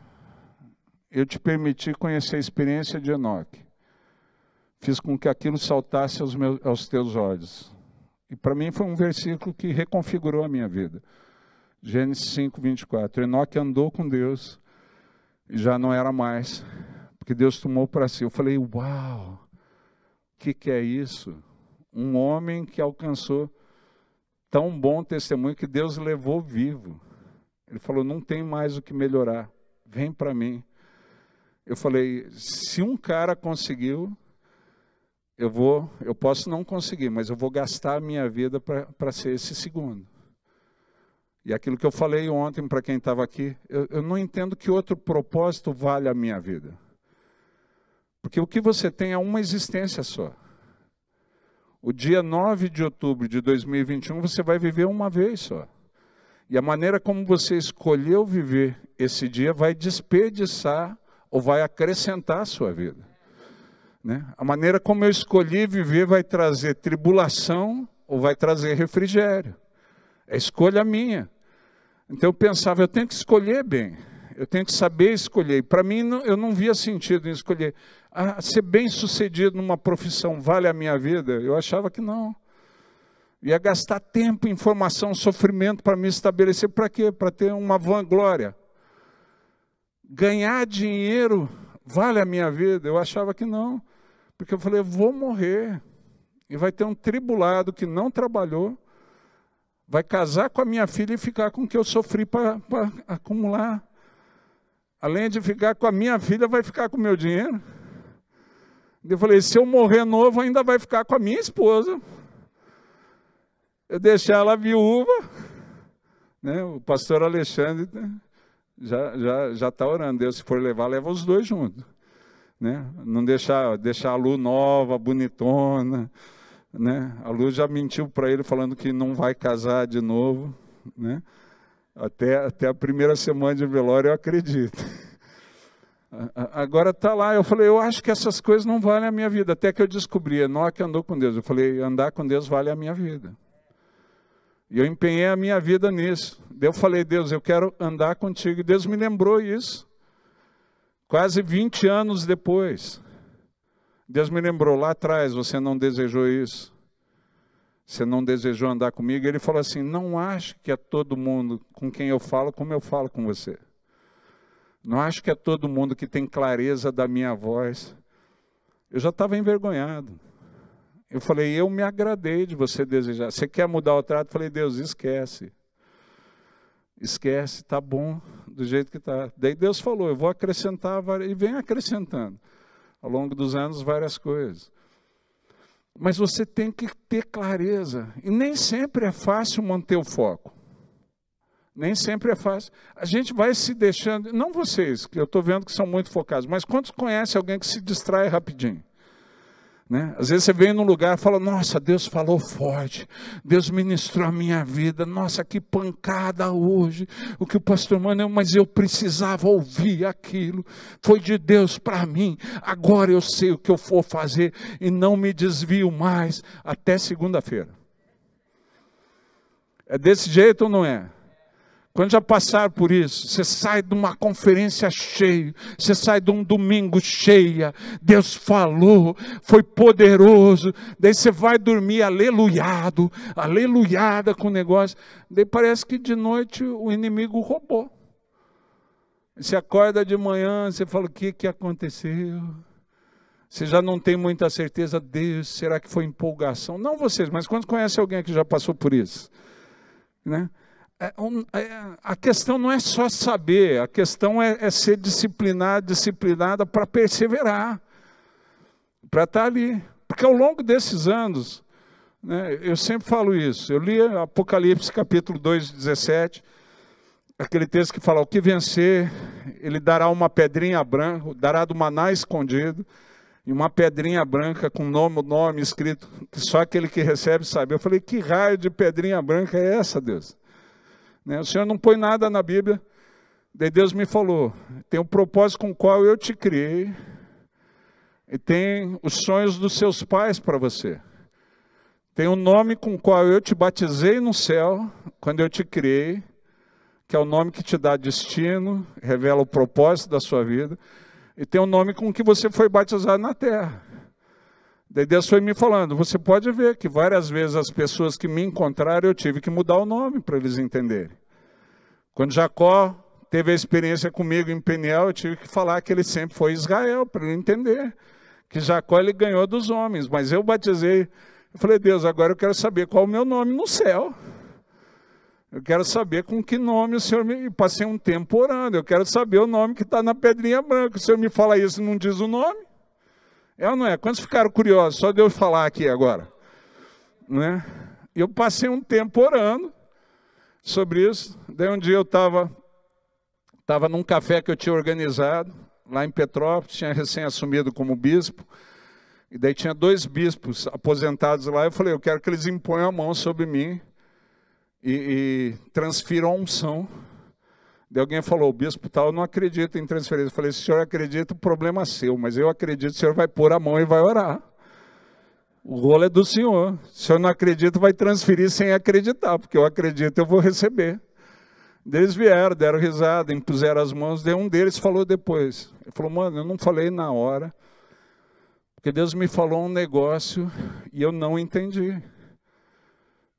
Speaker 1: eu te permiti conhecer a experiência de Enoque. Fiz com que aquilo saltasse aos teus olhos. E para mim foi um versículo que reconfigurou a minha vida. Gênesis 5, 24. Enoque andou com Deus e já não era mais, porque Deus tomou para si. Eu falei, uau, o que é isso? Um homem que alcançou tão bom testemunho que Deus levou vivo. Ele falou, não tem mais o que melhorar, vem para mim. Eu falei, se um cara conseguiu, eu posso não conseguir, mas eu vou gastar a minha vida para ser esse segundo. E aquilo que eu falei ontem para quem estava aqui, eu não entendo que outro propósito vale a minha vida. Porque o que você tem é uma existência só. O dia 9 de outubro de 2021 você vai viver uma vez só. E a maneira como você escolheu viver esse dia vai desperdiçar ou vai acrescentar a sua vida. Né? A maneira como eu escolhi viver vai trazer tribulação ou vai trazer refrigério. É escolha minha. Então eu pensava, eu tenho que escolher bem. Eu tenho que saber escolher. E para mim, eu não via sentido em escolher. Ser bem-sucedido numa profissão vale a minha vida? Eu achava que não. Ia gastar tempo, informação, sofrimento para me estabelecer. Para quê? Para ter uma vanglória. Ganhar dinheiro vale a minha vida? Eu achava que não. Porque eu falei, eu vou morrer. E vai ter um tribulado que não trabalhou, vai casar com a minha filha e ficar com o que eu sofri para acumular. Além de ficar com a minha filha, vai ficar com o meu dinheiro. Eu falei, se eu morrer novo, ainda vai ficar com a minha esposa. Eu deixar ela viúva, né? O pastor Alexandre já está orando. Deus, se for levar, leva os dois juntos. Né? Não deixar a Lu nova, bonitona. Né? A Lu já mentiu para ele falando que não vai casar de novo. Né? Até a primeira semana de velório eu acredito. Agora está lá, eu falei, eu acho que essas coisas não valem a minha vida. Até que eu descobri, Enoque andou com Deus. Eu falei, andar com Deus vale a minha vida. E eu empenhei a minha vida nisso. Eu falei, Deus, eu quero andar contigo. E Deus me lembrou isso. Quase 20 anos depois. Deus me lembrou, lá atrás você não desejou isso. Você não desejou andar comigo. Ele falou assim, não acho que é todo mundo com quem eu falo como eu falo com você. Não acho que é todo mundo que tem clareza da minha voz. Eu já estava envergonhado. Eu falei, eu me agradei de você desejar. Você quer mudar o trato? Eu falei, Deus, esquece. Esquece, tá bom, do jeito que está. Daí Deus falou, eu vou acrescentar, e vem acrescentando, ao longo dos anos, várias coisas. Mas você tem que ter clareza. E nem sempre é fácil manter o foco. Nem sempre é fácil. A gente vai se deixando, não vocês, que eu estou vendo que são muito focados, mas quantos conhecem alguém que se distrai rapidinho? Né? Às vezes você vem num lugar e fala, nossa, Deus falou forte, Deus ministrou a minha vida, nossa, que pancada hoje, o que o pastor mandou, mas eu precisava ouvir aquilo, foi de Deus para mim, agora eu sei o que eu for fazer e não me desvio mais, até segunda-feira. É desse jeito ou não é? Quando já passaram por isso, você sai de uma conferência cheia, você sai de um domingo cheia, Deus falou, foi poderoso, daí você vai dormir aleluiado, aleluiada com o negócio, daí parece que de noite o inimigo roubou. Você acorda de manhã, você fala, o que aconteceu? Você já não tem muita certeza, Deus, será que foi empolgação? Não vocês, mas quando conhece alguém que já passou por isso? Né? A questão não é só saber, a questão é ser disciplinada para perseverar, para estar ali. Porque ao longo desses anos, né, eu sempre falo isso, eu li Apocalipse capítulo 2, 17, aquele texto que fala, o que vencer, ele dará uma pedrinha branca, dará do maná escondido, e uma pedrinha branca com o nome escrito, que só aquele que recebe sabe. Eu falei, que raio de pedrinha branca é essa, Deus? Né? O Senhor não põe nada na Bíblia. Daí Deus me falou, tem o propósito com o qual eu te criei, e tem os sonhos dos seus pais para você. Tem o nome com o qual eu te batizei no céu, quando eu te criei, que é o nome que te dá destino, revela o propósito da sua vida, e tem o nome com que você foi batizado na terra. Daí Deus foi me falando, você pode ver que várias vezes as pessoas que me encontraram, eu tive que mudar o nome para eles entenderem. Quando Jacó teve a experiência comigo em Peniel, eu tive que falar que ele sempre foi Israel, para ele entender que Jacó ele ganhou dos homens, mas eu batizei. Eu falei, Deus, agora eu quero saber qual é o meu nome no céu. Eu quero saber com que nome o Senhor me... Passei um tempo orando, eu quero saber o nome que está na pedrinha branca. O Senhor me fala isso e não diz o nome? É ou não é? Quantos ficaram curiosos? Só de eu falar aqui agora. Né? Eu passei um tempo orando sobre isso. Daí um dia eu estava num café que eu tinha organizado, lá em Petrópolis, tinha recém-assumido como bispo. E daí tinha 2 bispos aposentados lá. Eu falei, eu quero que eles imponham a mão sobre mim e transfiram a unção. Daí alguém falou, o bispo tal não acredita em transferência. Eu falei, se o senhor acredita, o problema é seu, mas eu acredito, o senhor vai pôr a mão e vai orar. O rolo é do senhor. Se o senhor não acredita, vai transferir sem acreditar, porque eu acredito, eu vou receber. Eles vieram, deram risada, impuseram as mãos, daí um deles falou depois. Ele falou, mano, eu não falei na hora, porque Deus me falou um negócio e eu não entendi.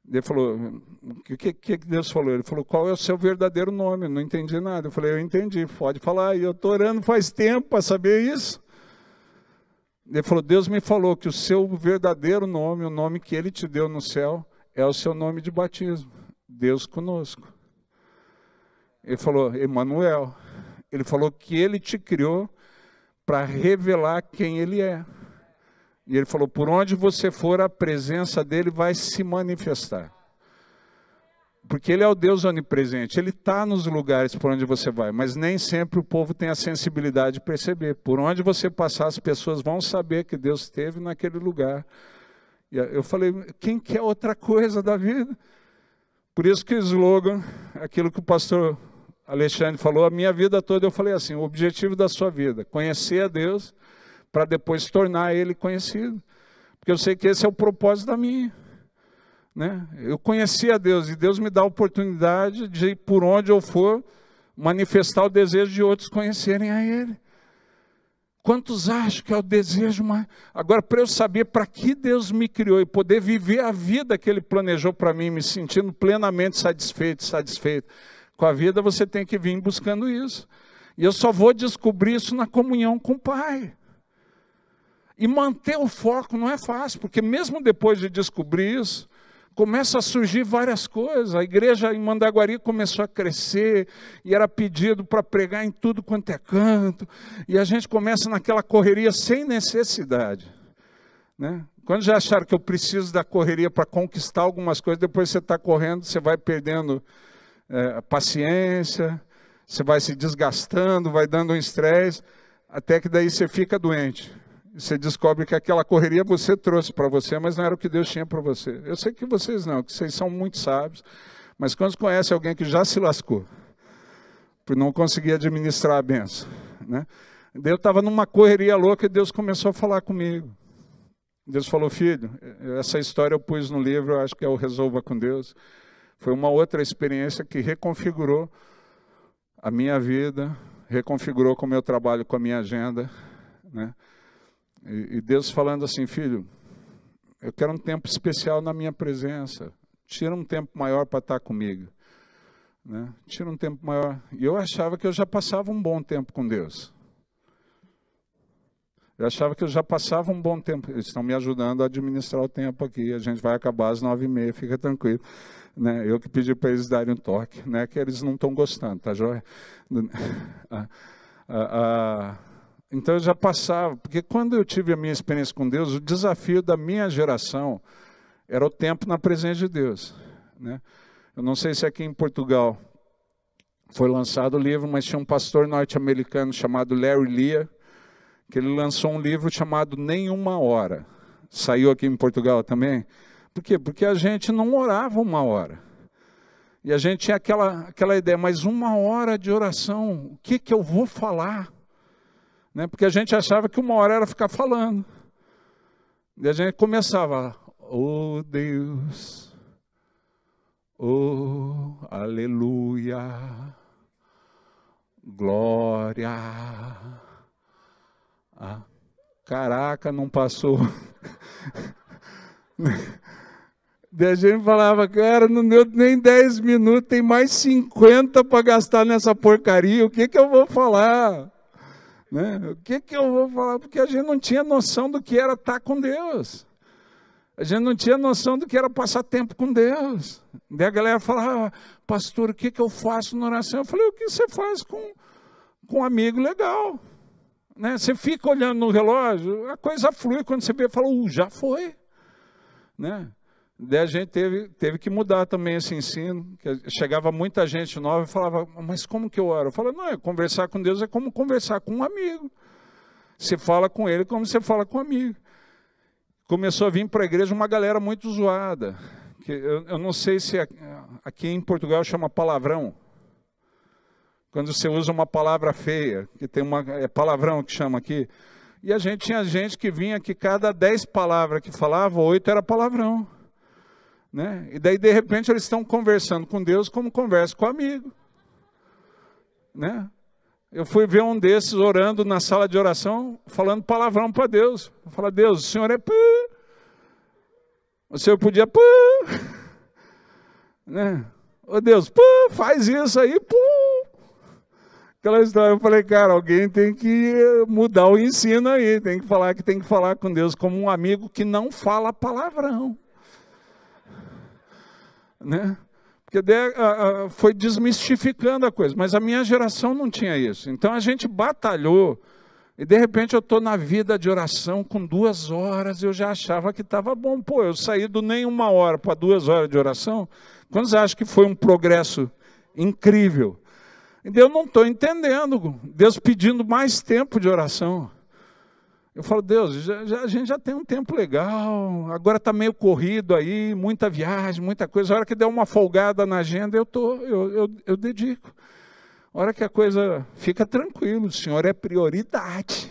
Speaker 1: Ele falou, o que Deus falou? Ele falou, qual é o seu verdadeiro nome? Eu não entendi nada. Eu falei, eu entendi, pode falar. E eu estou orando faz tempo para saber isso. Ele falou, Deus me falou que o seu verdadeiro nome, o nome que Ele te deu no céu, é o seu nome de batismo. Deus conosco. Ele falou, Emanuel. Ele falou que Ele te criou para revelar quem Ele é. E Ele falou, por onde você for, a presença dEle vai se manifestar. Porque Ele é o Deus onipresente, Ele está nos lugares por onde você vai, mas nem sempre o povo tem a sensibilidade de perceber. Por onde você passar, as pessoas vão saber que Deus esteve naquele lugar. E eu falei, quem quer outra coisa da vida? Por isso que o slogan, aquilo que o pastor Alexandre falou, a minha vida toda eu falei assim, o objetivo da sua vida, conhecer a Deus, para depois tornar Ele conhecido. Porque eu sei que esse é o propósito da minha. Né? Eu conheci a Deus e Deus me dá a oportunidade de, por onde eu for, manifestar o desejo de outros conhecerem a Ele. Quantos acham que é o desejo mais... Agora, para eu saber para que Deus me criou e poder viver a vida que Ele planejou para mim, me sentindo plenamente satisfeito com a vida, você tem que vir buscando isso. E eu só vou descobrir isso na comunhão com o Pai. E manter o foco não é fácil, porque mesmo depois de descobrir isso, começa a surgir várias coisas. A igreja em Mandaguari começou a crescer, e era pedido para pregar em tudo quanto é canto, e a gente começa naquela correria sem necessidade. Né? Quando já acharam que eu preciso da correria para conquistar algumas coisas, depois você está correndo, você vai perdendo a paciência, você vai se desgastando, vai dando um estresse, até que daí você fica doente. Você descobre que aquela correria você trouxe para você, mas não era o que Deus tinha para você. Eu sei que vocês não, que vocês são muito sábios, mas quando conhece alguém que já se lascou, por não conseguir administrar a benção, né? Eu estava numa correria louca e Deus começou a falar comigo. Deus falou, filho, essa história eu pus no livro, eu acho que é o Resolva com Deus. Foi uma outra experiência que reconfigurou a minha vida, reconfigurou como eu trabalho com a minha agenda, né? E Deus falando assim, filho, eu quero um tempo especial na minha presença. Tira um tempo maior para estar comigo. Né? Tira um tempo maior. E eu achava que eu já passava um bom tempo com Deus. Eu achava que eu já passava um bom tempo. Eles estão me ajudando a administrar o tempo aqui. A gente vai acabar às 9h30, fica tranquilo. Né? Eu que pedi para eles darem um toque, né? Que eles não estão gostando, tá joia? Então eu já passava, porque quando eu tive a minha experiência com Deus, o desafio da minha geração era o tempo na presença de Deus. Né? Eu não sei se aqui em Portugal foi lançado o livro, mas tinha um pastor norte-americano chamado Larry Lear, que ele lançou um livro chamado Nenhuma Hora. Saiu aqui em Portugal também. Por quê? Porque a gente não orava 1 hora. E a gente tinha aquela ideia, mas 1 hora de oração, o que eu vou falar? Né? Porque a gente achava que 1 hora era ficar falando. E a gente começava, oh Deus, oh aleluia, glória. Ah, caraca, não passou. Daí a gente falava, cara, não deu nem 10 minutos, tem mais 50 para gastar nessa porcaria, o que eu vou falar? Né? O que eu vou falar? Porque a gente não tinha noção do que era estar com Deus. A gente não tinha noção do que era passar tempo com Deus. Daí a galera falava, pastor, o que eu faço na oração? Eu falei, o que você faz com um amigo legal? Né? Você fica olhando no relógio, a coisa flui, quando você vê, fala, já foi. Né? Daí a gente teve que mudar também esse ensino, que chegava muita gente nova e falava, mas como que eu oro? Eu falava, não, conversar com Deus é como conversar com um amigo. Você fala com ele como você fala com um amigo. Começou a vir para a igreja uma galera muito zoada, que eu não sei se aqui em Portugal chama palavrão. Quando você usa uma palavra feia, que tem é palavrão que chama aqui. E a gente tinha gente que vinha que cada 10 palavras que falava, 8 era palavrão. Né? E daí, de repente, eles estão conversando com Deus como conversa com amigo. Né? Eu fui ver um desses orando na sala de oração, falando palavrão para Deus. Eu falei, Deus, o Senhor é pã. O Senhor podia pã. Né? Ô Deus, pã, faz isso aí, pum. Aquela história, eu falei, cara, alguém tem que mudar o ensino aí, tem que falar com Deus como um amigo que não fala palavrão. Né? Porque foi desmistificando a coisa, mas a minha geração não tinha isso. Então a gente batalhou, e de repente eu estou na vida de oração com 2 horas, eu já achava que estava bom. Pô, eu saí do nem 1 hora para 2 horas de oração, quantos acham que foi um progresso incrível? E eu não estou entendendo, Deus pedindo mais tempo de oração. Eu falo, Deus, a gente já tem um tempo legal, agora está meio corrido aí, muita viagem, muita coisa. A hora que der uma folgada na agenda, eu dedico. A hora que a coisa fica tranquilo, o Senhor é prioridade.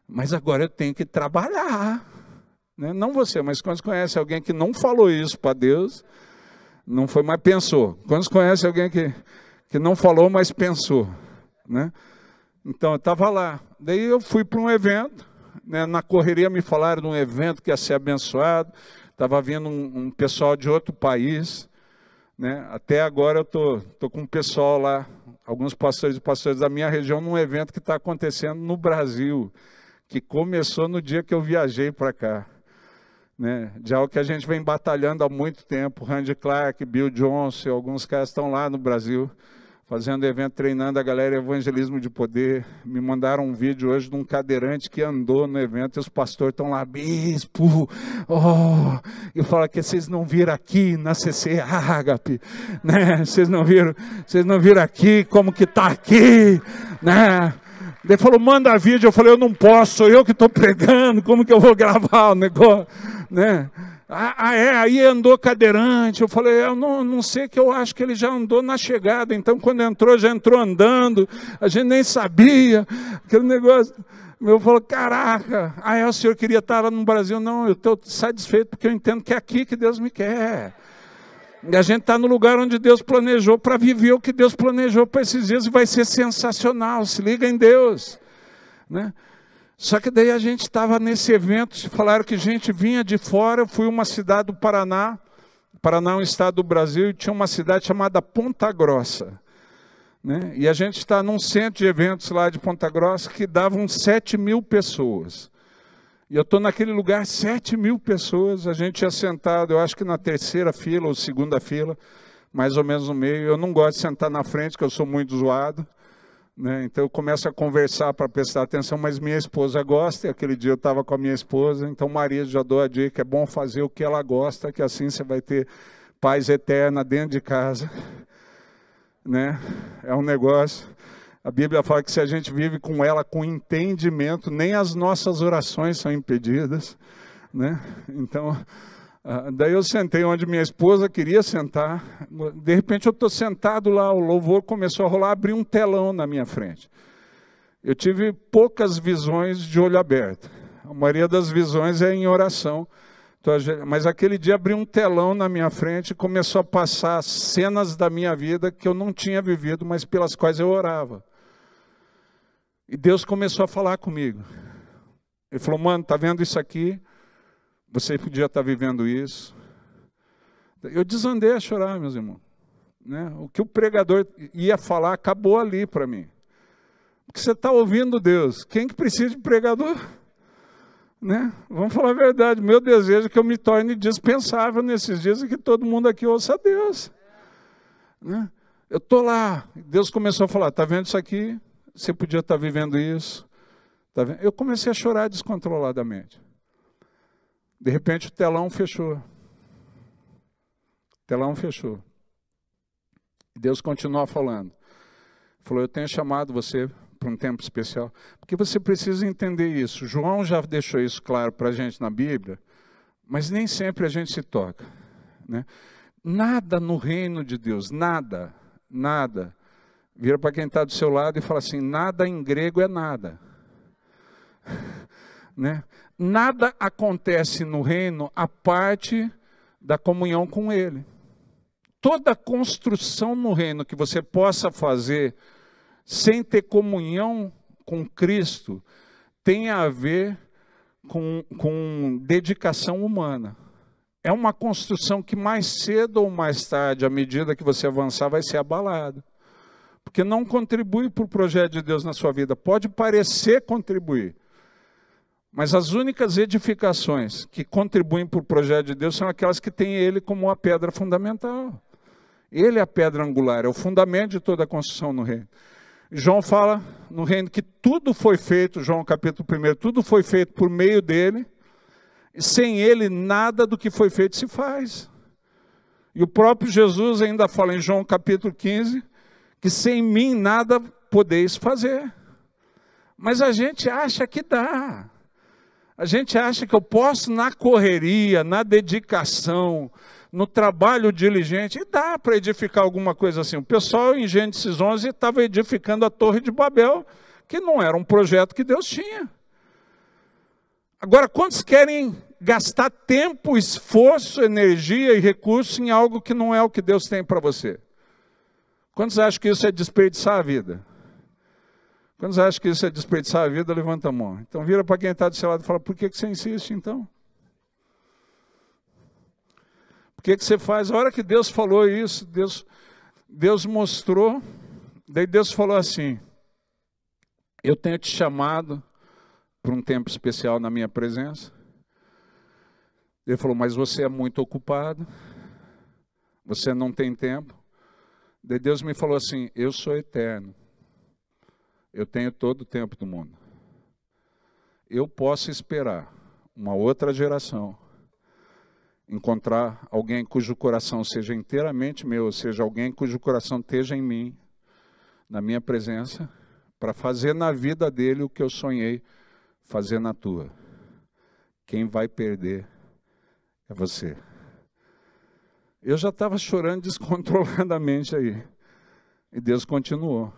Speaker 1: Mas agora eu tenho que trabalhar. Né? Não você, mas quando você conhece alguém que não falou isso para Deus, não foi, mas pensou. Quando você conhece alguém que não falou, mas pensou. Né? Então, eu estava lá. Daí eu fui para um evento, né? Na correria me falaram de um evento que ia ser abençoado. Estava vindo um pessoal de outro país. Né? Até agora eu tô com um pessoal lá, alguns pastores e pastoras da minha região, num evento que está acontecendo no Brasil, que começou no dia que eu viajei para cá. Né? De algo que a gente vem batalhando há muito tempo. Randy Clark, Bill Johnson, alguns caras estão lá no Brasil, fazendo evento, treinando a galera em evangelismo de poder. Me mandaram um vídeo hoje de um cadeirante que andou no evento, e os pastores estão lá, bispo, e fala que vocês não viram aqui na CC Ágape, né? Vocês não viram aqui como que está aqui, né? Ele falou, manda vídeo. Eu falei, eu não posso, sou eu que estou pregando, como que eu vou gravar o negócio, né? Aí andou cadeirante. Eu falei, eu não sei, que eu acho que ele já andou na chegada, então quando entrou, já entrou andando, a gente nem sabia, aquele negócio. Eu falei, caraca, o senhor queria estar lá no Brasil? Não, eu estou satisfeito, porque eu entendo que é aqui que Deus me quer. E a gente está no lugar onde Deus planejou para viver o que Deus planejou para esses dias, e vai ser sensacional, se liga em Deus. Né? Só que daí a gente estava nesse evento, falaram que gente vinha de fora. Eu fui uma cidade do Paraná, Paraná é um estado do Brasil, e tinha uma cidade chamada Ponta Grossa. Né? E a gente está num centro de eventos lá de Ponta Grossa que davam 7.000 pessoas. E eu estou naquele lugar, 7.000 pessoas, a gente ia sentado, eu acho que na 3ª fila ou 2ª fila, mais ou menos no meio. Eu não gosto de sentar na frente, porque eu sou muito zoado. Né? Então eu começo a conversar para prestar atenção, mas minha esposa gosta, e aquele dia eu estava com a minha esposa, então Maria já dou a dica, é bom fazer o que ela gosta, que assim você vai ter paz eterna dentro de casa. Né? É um negócio. A Bíblia fala que se a gente vive com ela com entendimento, nem as nossas orações são impedidas, né? Então, daí eu sentei onde minha esposa queria sentar. De repente eu estou sentado lá, o louvor começou a rolar, abriu um telão na minha frente. Eu tive poucas visões de olho aberto. A maioria das visões é em oração. Mas aquele dia abriu um telão na minha frente e começou a passar cenas da minha vida que eu não tinha vivido, mas pelas quais eu orava. E Deus começou a falar comigo. Ele falou, mano, tá vendo isso aqui? Você podia estar vivendo isso. Eu desandei a chorar, meus irmãos. Né? O que o pregador ia falar acabou ali para mim. Porque você está ouvindo Deus. Quem que precisa de pregador? Né? Vamos falar a verdade. Meu desejo é que eu me torne dispensável nesses dias e que todo mundo aqui ouça Deus. Né? Eu estou lá. Deus começou a falar, está vendo isso aqui? Você podia estar vivendo isso. Tá vendo? Eu comecei a chorar descontroladamente. De repente o telão fechou. O telão fechou. Deus continua falando. Falou, eu tenho chamado você para um tempo especial. Porque você precisa entender isso. João já deixou isso claro para a gente na Bíblia, mas nem sempre a gente se toca. Né? Nada no reino de Deus, nada, nada. Vira para quem está do seu lado e fala assim, nada em grego é nada. Né? Nada acontece no reino a parte da comunhão com Ele. Toda construção no reino que você possa fazer sem ter comunhão com Cristo tem a ver com dedicação humana. É uma construção que mais cedo ou mais tarde, à medida que você avançar, vai ser abalada. Porque não contribui para o projeto de Deus na sua vida. Pode parecer contribuir. Mas as únicas edificações que contribuem para o projeto de Deus são aquelas que têm Ele como a pedra fundamental. Ele é a pedra angular, é o fundamento de toda a construção no reino. João fala no reino que tudo foi feito, João capítulo 1, tudo foi feito por meio dele. E sem ele, nada do que foi feito se faz. E o próprio Jesus ainda fala em João capítulo 15, que sem mim nada podeis fazer. Mas a gente acha que dá. A gente acha que eu posso na correria, na dedicação, no trabalho diligente, e dá para edificar alguma coisa assim. O pessoal em Gênesis 11 estava edificando a Torre de Babel, que não era um projeto que Deus tinha. Agora, quantos querem gastar tempo, esforço, energia e recurso em algo que não é o que Deus tem para você? Quantos acham que isso é desperdiçar a vida? Quantos acham que isso é desperdiçar a vida? Levanta a mão. Então vira para quem está do seu lado e fala, por que você insiste então? Por que você faz? A hora que Deus falou isso, Deus mostrou, daí Deus falou assim, eu tenho te chamado para um tempo especial na minha presença. Ele falou, mas você é muito ocupado, você não tem tempo. Daí Deus me falou assim, eu sou eterno, eu tenho todo o tempo do mundo. Eu posso esperar uma outra geração, encontrar alguém cujo coração seja inteiramente meu, ou seja, alguém cujo coração esteja em mim, na minha presença, para fazer na vida dele o que eu sonhei fazer na tua. Quem vai perder é você. Eu já estava chorando descontroladamente aí. E Deus continuou.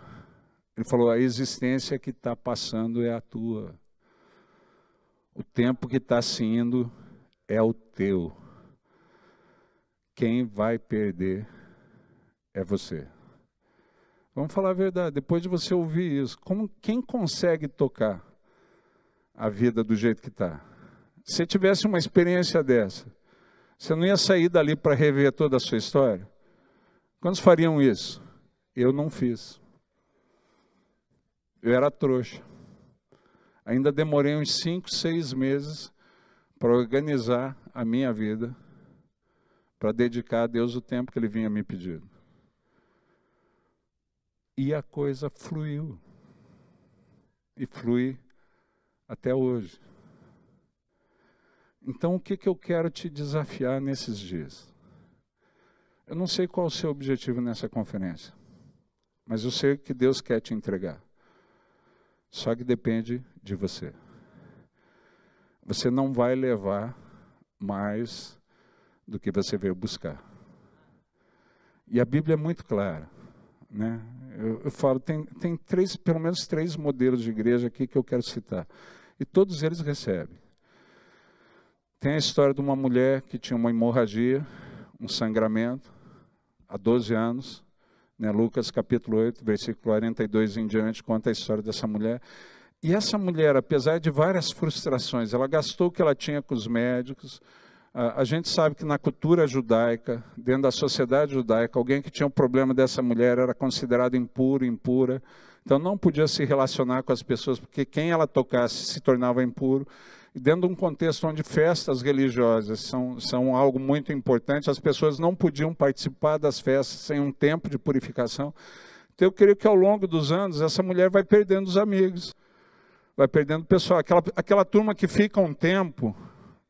Speaker 1: Ele falou, a existência que está passando é a tua. O tempo que está se indo é o teu. Quem vai perder é você. Vamos falar a verdade, depois de você ouvir isso, quem consegue tocar a vida do jeito que está? Se você tivesse uma experiência dessa, você não ia sair dali para rever toda a sua história? Quantos fariam isso? Eu não fiz. Eu era trouxa. Ainda demorei uns 5, 6 meses para organizar a minha vida, para dedicar a Deus o tempo que Ele vinha me pedindo. E a coisa fluiu. E flui até hoje. Então, o que eu quero te desafiar nesses dias? Eu não sei qual o seu objetivo nessa conferência. Mas eu sei que Deus quer te entregar. Só que depende de você. Você não vai levar mais do que você veio buscar. E a Bíblia é muito clara, né? Eu falo, tem pelo menos três modelos de igreja aqui que eu quero citar. E todos eles recebem. Tem a história de uma mulher que tinha uma hemorragia, um sangramento, há 12 anos. Né? Lucas capítulo 8, versículo 42 em diante, conta a história dessa mulher. E essa mulher, apesar de várias frustrações, ela gastou o que ela tinha com os médicos. A gente sabe que na cultura judaica, dentro da sociedade judaica, alguém que tinha um problema dessa mulher era considerado impuro, impura. Então não podia se relacionar com as pessoas, porque quem ela tocasse se tornava impuro. E dentro de um contexto onde festas religiosas são algo muito importante, as pessoas não podiam participar das festas sem um tempo de purificação. Então eu creio que ao longo dos anos, essa mulher vai perdendo os amigos, vai perdendo o pessoal. Aquela turma que fica um tempo...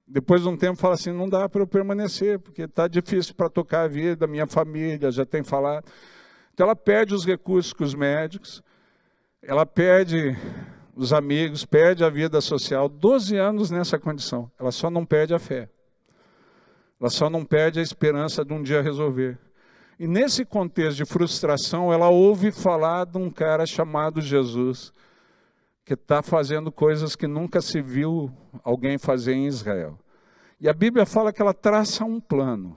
Speaker 1: Depois de um tempo fala assim, não dá para eu permanecer, porque está difícil para tocar a vida, minha família já tem falado. Então ela perde os recursos com os médicos, ela perde os amigos, perde a vida social, 12 anos nessa condição. Ela só não perde a fé. Ela só não perde a esperança de um dia resolver. E nesse contexto de frustração, ela ouve falar de um cara chamado Jesus, que está fazendo coisas que nunca se viu alguém fazer em Israel. E a Bíblia fala que ela traça um plano.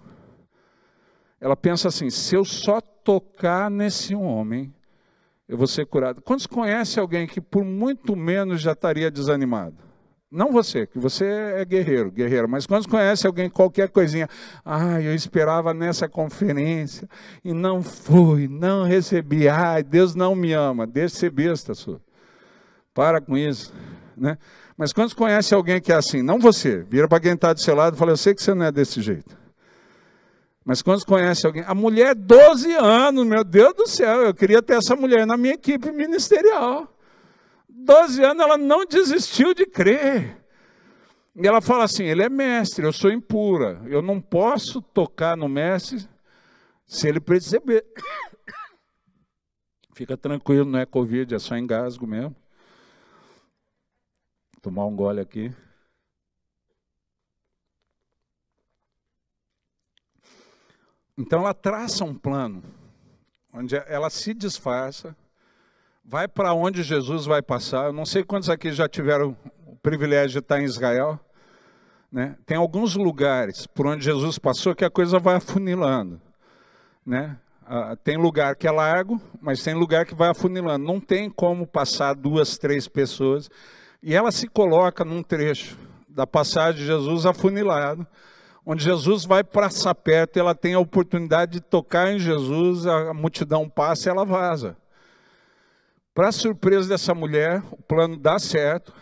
Speaker 1: Ela pensa assim, se eu só tocar nesse homem, eu vou ser curado. Quantos conhecem alguém que por muito menos já estaria desanimado? Não você, que você é guerreiro, mas quantos conhecem alguém, qualquer coisinha, eu esperava nessa conferência e não fui, não recebi, Deus não me ama, deixa de ser besta sua. Para com isso, né? Mas quantos conhecem alguém que é assim? Não você, vira para quem está do seu lado e fala, eu sei que você não é desse jeito. Mas quantos conhecem alguém? A mulher, 12 anos, meu Deus do céu, eu queria ter essa mulher na minha equipe ministerial. 12 anos ela não desistiu de crer. E ela fala assim, ele é mestre, eu sou impura, eu não posso tocar no mestre se ele perceber. Fica tranquilo, não é Covid, é só engasgo mesmo. Tomar um gole aqui. Então ela traça um plano, onde ela se disfarça, vai para onde Jesus vai passar. Eu não sei quantos aqui já tiveram o privilégio de estar em Israel, né? Tem alguns lugares por onde Jesus passou que a coisa vai afunilando, né? Tem lugar que é largo, mas tem lugar que vai afunilando. Não tem como passar 2, 3 pessoas. E ela se coloca num trecho da passagem de Jesus afunilado, onde Jesus vai passar perto, ela tem a oportunidade de tocar em Jesus, a multidão passa e ela vaza. Para surpresa dessa mulher, o plano dá certo,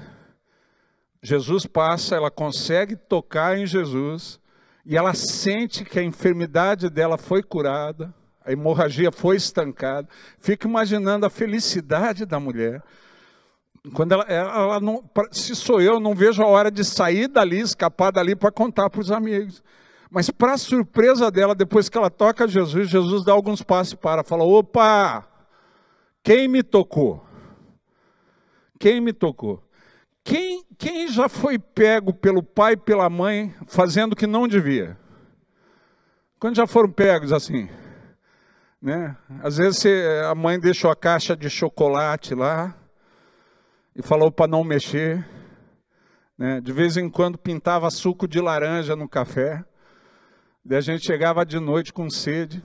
Speaker 1: Jesus passa, ela consegue tocar em Jesus, e ela sente que a enfermidade dela foi curada, a hemorragia foi estancada. Fica imaginando a felicidade da mulher. Quando ela não, se sou eu, não vejo a hora de sair dali, escapar dali para contar para os amigos. Mas para surpresa dela, depois que ela toca Jesus, Jesus dá alguns passos e fala, opa, quem me tocou? Quem me tocou? Quem já foi pego pelo pai e pela mãe fazendo o que não devia? Quando já foram pegos assim? Né? Às vezes a mãe deixou a caixa de chocolate lá, e falou para não mexer, né? De vez em quando pintava suco de laranja no café, daí a gente chegava de noite com sede,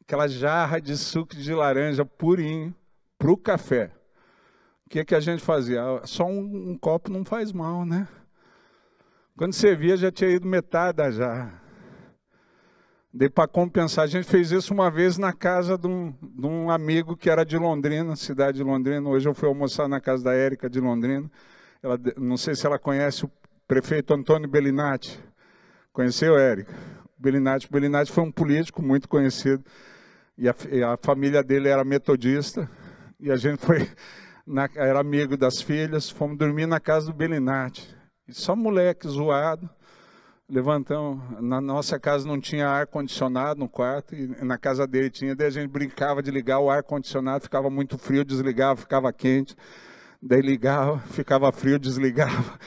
Speaker 1: aquela jarra de suco de laranja purinho, para o café. O que a gente fazia? Só um copo não faz mal, né? Quando você via, já tinha ido metade da jarra. Daí para compensar, a gente fez isso uma vez na casa de um amigo que era de Londrina, cidade de Londrina. Hoje eu fui almoçar na casa da Érica de Londrina. Não sei se ela conhece o prefeito Antônio Bellinati. Conheceu, Érica? Bellinati foi um político muito conhecido. E a família dele era metodista. E a gente era amigo das filhas, fomos dormir na casa do Bellinati. E só moleque zoado. Levantamos, na nossa casa não tinha ar-condicionado no quarto, e na casa dele tinha, daí a gente brincava de ligar o ar-condicionado, ficava muito frio, desligava, ficava quente, daí ligava, ficava frio, desligava.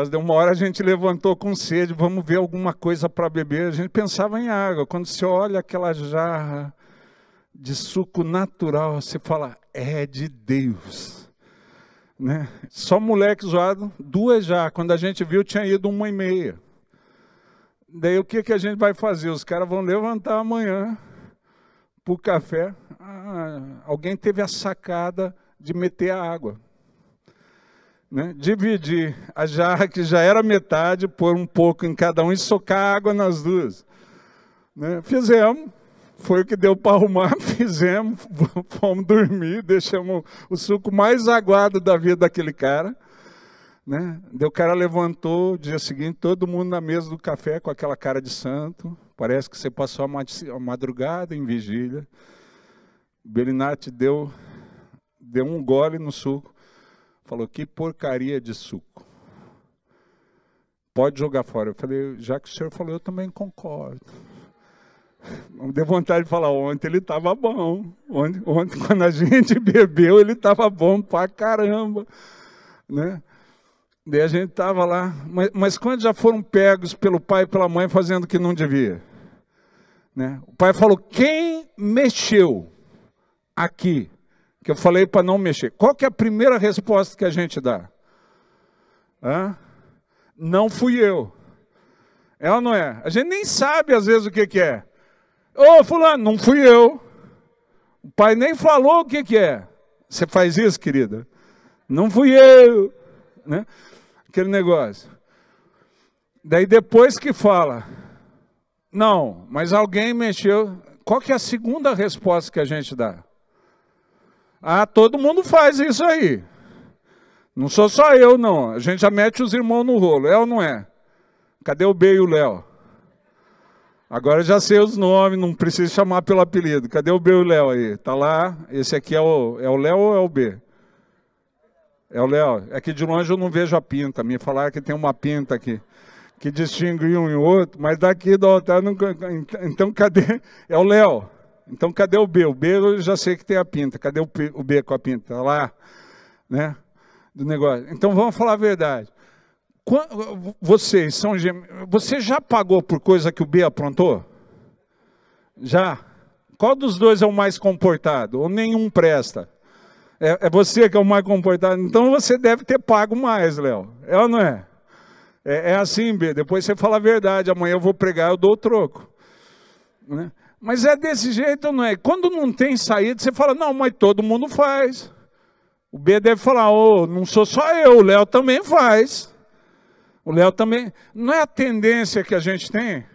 Speaker 1: Deu uma hora a gente levantou com sede, vamos ver alguma coisa para beber, a gente pensava em água. Quando você olha aquela jarra de suco natural, você fala, é de Deus. Né? Só moleque zoado, 2 já, quando a gente viu tinha ido 1h30. Daí o que a gente vai fazer? Os caras vão levantar amanhã para o café. Alguém teve a sacada de meter a água. Né? Dividir a jarra, que já era metade, pôr um pouco em cada um e socar a água nas duas. Né? Fizemos, foi o que deu para arrumar, fizemos, fomos dormir, deixamos o suco mais aguado da vida daquele cara. Né? Daí o cara levantou, dia seguinte, todo mundo na mesa do café com aquela cara de santo. Parece que você passou a madrugada em vigília. Belinati deu um gole no suco. Falou, que porcaria de suco. Pode jogar fora. Eu falei, já que o senhor falou, eu também concordo. Deu vontade de falar, ontem ele estava bom. Ontem, quando a gente bebeu, ele estava bom pra caramba. Né? Daí a gente estava lá, mas quando já foram pegos pelo pai e pela mãe fazendo o que não devia? Né? O pai falou, quem mexeu aqui? Que eu falei para não mexer. Qual que é a primeira resposta que a gente dá? Não fui eu. É ou não é? A gente nem sabe às vezes o que é. Ô fulano, não fui eu. O pai nem falou o que é. Você faz isso, querida? Não fui eu. Né? Aquele negócio. Daí depois que fala, não, mas alguém mexeu. Qual que é a segunda resposta que a gente dá? Todo mundo faz isso aí. Não sou só eu, não. A gente já mete os irmãos no rolo, é ou não é? Cadê o B e o Léo? Agora eu já sei os nomes, não preciso chamar pelo apelido. Cadê o B e o Léo aí? Tá lá, esse aqui é o Léo ou é o B? É o Léo. É que de longe eu não vejo a pinta. Me falaram que tem uma pinta aqui, que distingue um e outro, mas daqui do altar, então cadê? É o Léo. Então cadê o B? O B eu já sei que tem a pinta. Cadê o B com a pinta? Tá lá, né? Do negócio. Então vamos falar a verdade. Vocês são gêmeos. Você já pagou por coisa que o B aprontou? Já? Qual dos dois é o mais comportado? Ou nenhum presta? É você que é o mais comportado. Então você deve ter pago mais, Léo. É ou não é? É assim, B. Depois você fala a verdade. Amanhã eu vou pregar, eu dou o troco. Né? Mas é desse jeito, não é? Quando não tem saída, você fala, não, mas todo mundo faz. O B deve falar, não sou só eu, o Léo também faz. O Léo também. Não é a tendência que a gente tem?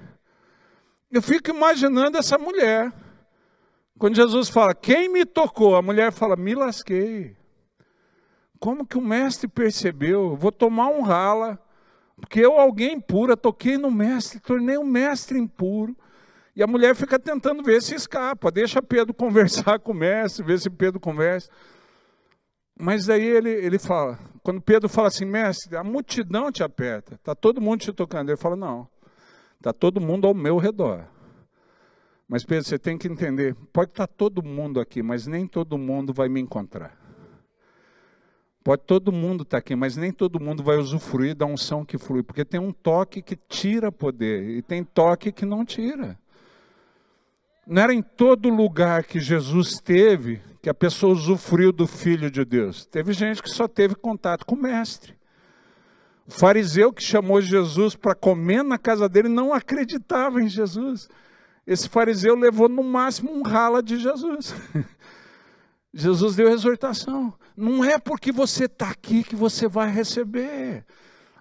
Speaker 1: Eu fico imaginando essa mulher. Quando Jesus fala, quem me tocou? A mulher fala, me lasquei. Como que o mestre percebeu? Vou tomar um rala, porque eu, alguém impura, toquei no mestre, tornei o mestre impuro. E a mulher fica tentando ver se escapa, deixa Pedro conversar com o mestre, ver se Pedro conversa. Mas aí ele fala, quando Pedro fala assim, mestre, a multidão te aperta, está todo mundo te tocando. Ele fala, não, está todo mundo ao meu redor. Mas Pedro, você tem que entender, pode estar todo mundo aqui, mas nem todo mundo vai me encontrar. Pode todo mundo estar aqui, mas nem todo mundo vai usufruir da unção que flui, porque tem um toque que tira poder, e tem toque que não tira. Não era em todo lugar que Jesus teve, que a pessoa usufruiu do Filho de Deus. Teve gente que só teve contato com o Mestre. O fariseu que chamou Jesus para comer na casa dele não acreditava em Jesus. Esse fariseu levou no máximo um rala de Jesus. Jesus deu exortação. Não é porque você está aqui que você vai receber.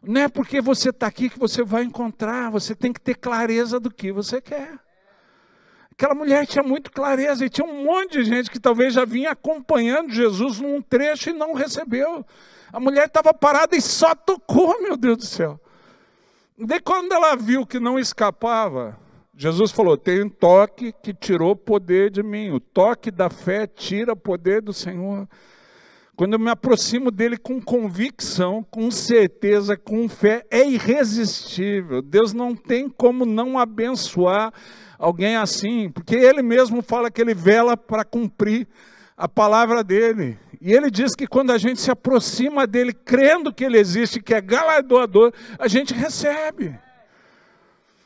Speaker 1: Não é porque você está aqui que você vai encontrar. Você tem que ter clareza do que você quer. Aquela mulher tinha muito clareza e tinha um monte de gente que talvez já vinha acompanhando Jesus num trecho e não recebeu. A mulher estava parada e só tocou, meu Deus do céu. Daí quando ela viu que não escapava, Jesus falou, tem um toque que tirou poder de mim. O toque da fé tira poder do Senhor. quando eu me aproximo dele com convicção, com certeza, com fé, é irresistível. Deus não tem como não abençoar alguém assim, porque ele mesmo fala que ele vela para cumprir a palavra dele. E ele diz que quando a gente se aproxima dele, crendo que ele existe, que é galardoador, a gente recebe.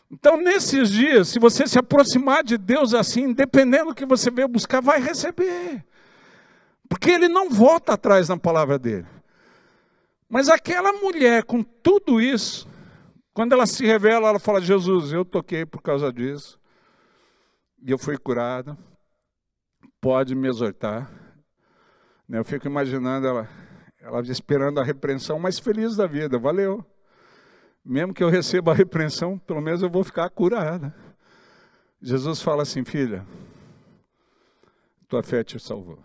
Speaker 1: Então, nesses dias, se você se aproximar de Deus assim, dependendo do que você veio buscar, vai receber. Porque ele não volta atrás na palavra dele. Mas aquela mulher, com tudo isso, quando ela se revela, ela fala: Jesus, eu toquei por causa disso, e eu fui curada, pode me exortar. Eu fico imaginando ela esperando a repreensão, mas feliz da vida, valeu. Mesmo que eu receba a repreensão, pelo menos eu vou ficar curada. Jesus fala assim: filha, tua fé te salvou.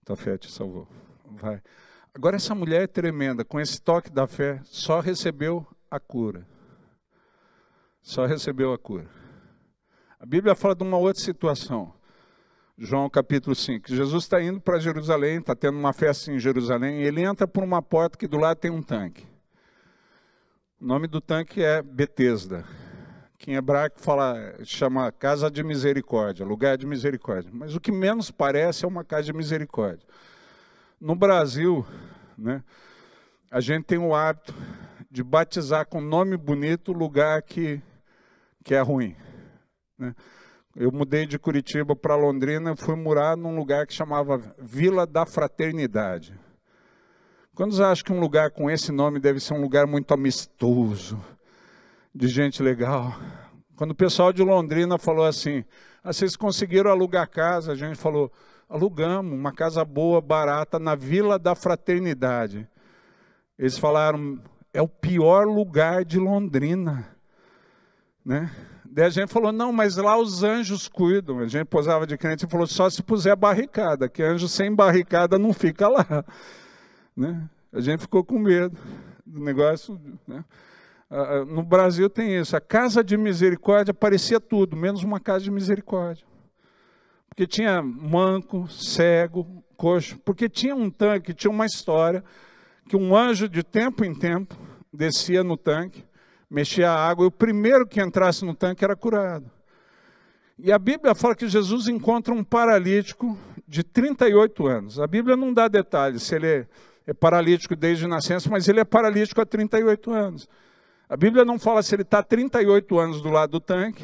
Speaker 1: Tua fé te salvou. Vai. Agora essa mulher é tremenda, com esse toque da fé, só recebeu a cura. Só recebeu a cura. A Bíblia fala de uma outra situação. João capítulo 5. Jesus está indo para Jerusalém, está tendo uma festa em Jerusalém, e ele entra por uma porta que do lado tem um tanque. O nome do tanque é Betesda, que em hebraico chama Casa de Misericórdia, lugar de misericórdia. Mas o que menos parece é uma casa de misericórdia. No Brasil, a gente tem o hábito de batizar com nome bonito o lugar que é ruim. Eu mudei de Curitiba para Londrina, fui morar num lugar que chamava Vila da Fraternidade. Quantos acham que um lugar com esse nome deve ser um lugar muito amistoso, de gente legal? Quando o pessoal de Londrina falou assim: vocês conseguiram alugar casa? A gente falou: alugamos uma casa boa, barata, na Vila da Fraternidade. Eles falaram: é o pior lugar de Londrina. Daí a gente falou: não, mas lá os anjos cuidam. A gente posava de crente e falou: só se puser barricada, que anjo sem barricada não fica lá. A gente ficou com medo do negócio. No Brasil tem isso, a casa de misericórdia parecia tudo, menos uma casa de misericórdia. Porque tinha manco, cego, coxo, porque tinha um tanque, tinha uma história, que um anjo de tempo em tempo descia no tanque, mexia a água, e o primeiro que entrasse no tanque era curado. E a Bíblia fala que Jesus encontra um paralítico de 38 anos. A Bíblia não dá detalhes se ele é paralítico desde nascença, mas ele é paralítico há 38 anos. A Bíblia não fala se ele está 38 anos do lado do tanque,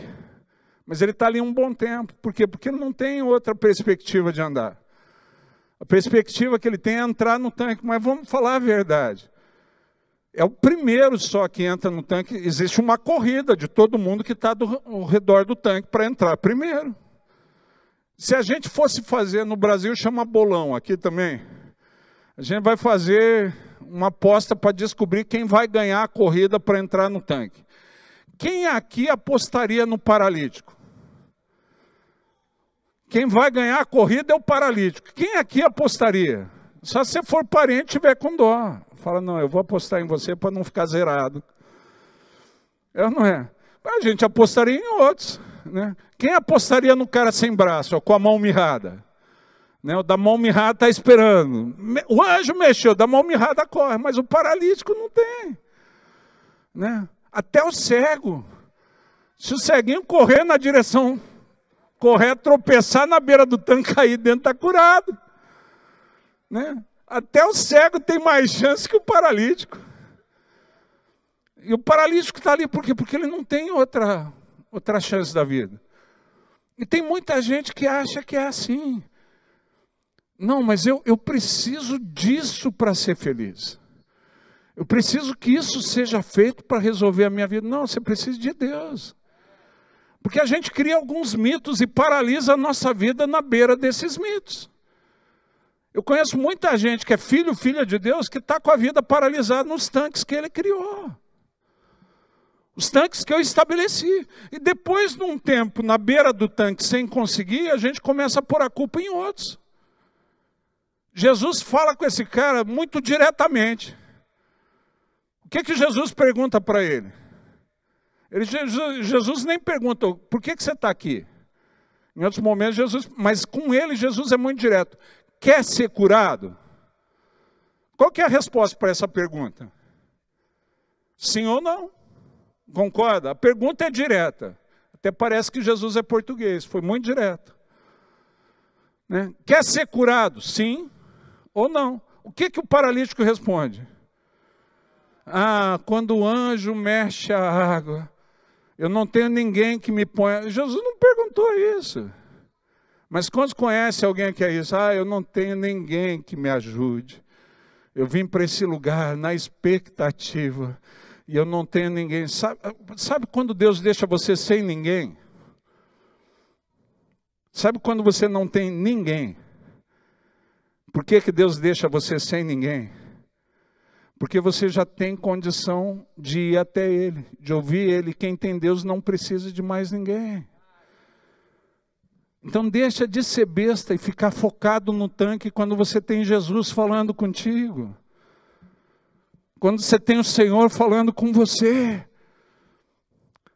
Speaker 1: mas ele está ali um bom tempo. Por quê? Porque ele não tem outra perspectiva de andar. A perspectiva que ele tem é entrar no tanque, mas vamos falar a verdade. É o primeiro só que entra no tanque, existe uma corrida de todo mundo que está ao redor do tanque para entrar primeiro. Se a gente fosse fazer no Brasil, chama bolão, aqui também. A gente vai fazer uma aposta para descobrir quem vai ganhar a corrida para entrar no tanque. Quem aqui apostaria no paralítico? Quem vai ganhar a corrida é o paralítico. Quem aqui apostaria? Só se você for parente e tiver com dó. Fala: não, eu vou apostar em você para não ficar zerado. É ou não é? A gente apostaria em outros. Quem apostaria no cara sem braço, com a mão mirrada? O da mão mirrada está esperando. O anjo mexeu, da mão mirrada corre, mas o paralítico não tem. Até o cego. Se o ceguinho correr na direção correta, tropeçar na beira do tanque, cair dentro, está curado. Até o cego tem mais chance que o paralítico. E o paralítico está ali por quê? Porque ele não tem outra chance da vida. E tem muita gente que acha que é assim. Não, mas eu preciso disso para ser feliz. Eu preciso que isso seja feito para resolver a minha vida. Não, você precisa de Deus. Porque a gente cria alguns mitos e paralisa a nossa vida na beira desses mitos. Eu conheço muita gente que é filho, filha de Deus, que está com a vida paralisada nos tanques que ele criou. Os tanques que eu estabeleci. E depois de um tempo, na beira do tanque, sem conseguir, a gente começa a pôr a culpa em outros. Jesus fala com esse cara muito diretamente. O que Jesus pergunta para ele? Jesus nem pergunta: por que você está aqui? Em outros momentos, mas com ele, Jesus é muito direto. quer ser curado? Qual que é a resposta para essa pergunta? Sim ou não? Concorda? A pergunta é direta. Até parece que Jesus é português, foi muito direto. Né? Quer ser curado? Sim ou não? O que o paralítico responde? Ah, quando o anjo mexe a água, eu não tenho ninguém que me ponha... Jesus não perguntou isso. Mas quando conhece alguém que é isso? Ah, eu não tenho ninguém que me ajude. Eu vim para esse lugar na expectativa e eu não tenho ninguém. Sabe quando Deus deixa você sem ninguém? Sabe quando você não tem ninguém? Por que Deus deixa você sem ninguém? Porque você já tem condição de ir até Ele, de ouvir Ele. Quem tem Deus não precisa de mais ninguém. Então deixa de ser besta e ficar focado no tanque quando você tem Jesus falando contigo. Quando você tem o Senhor falando com você.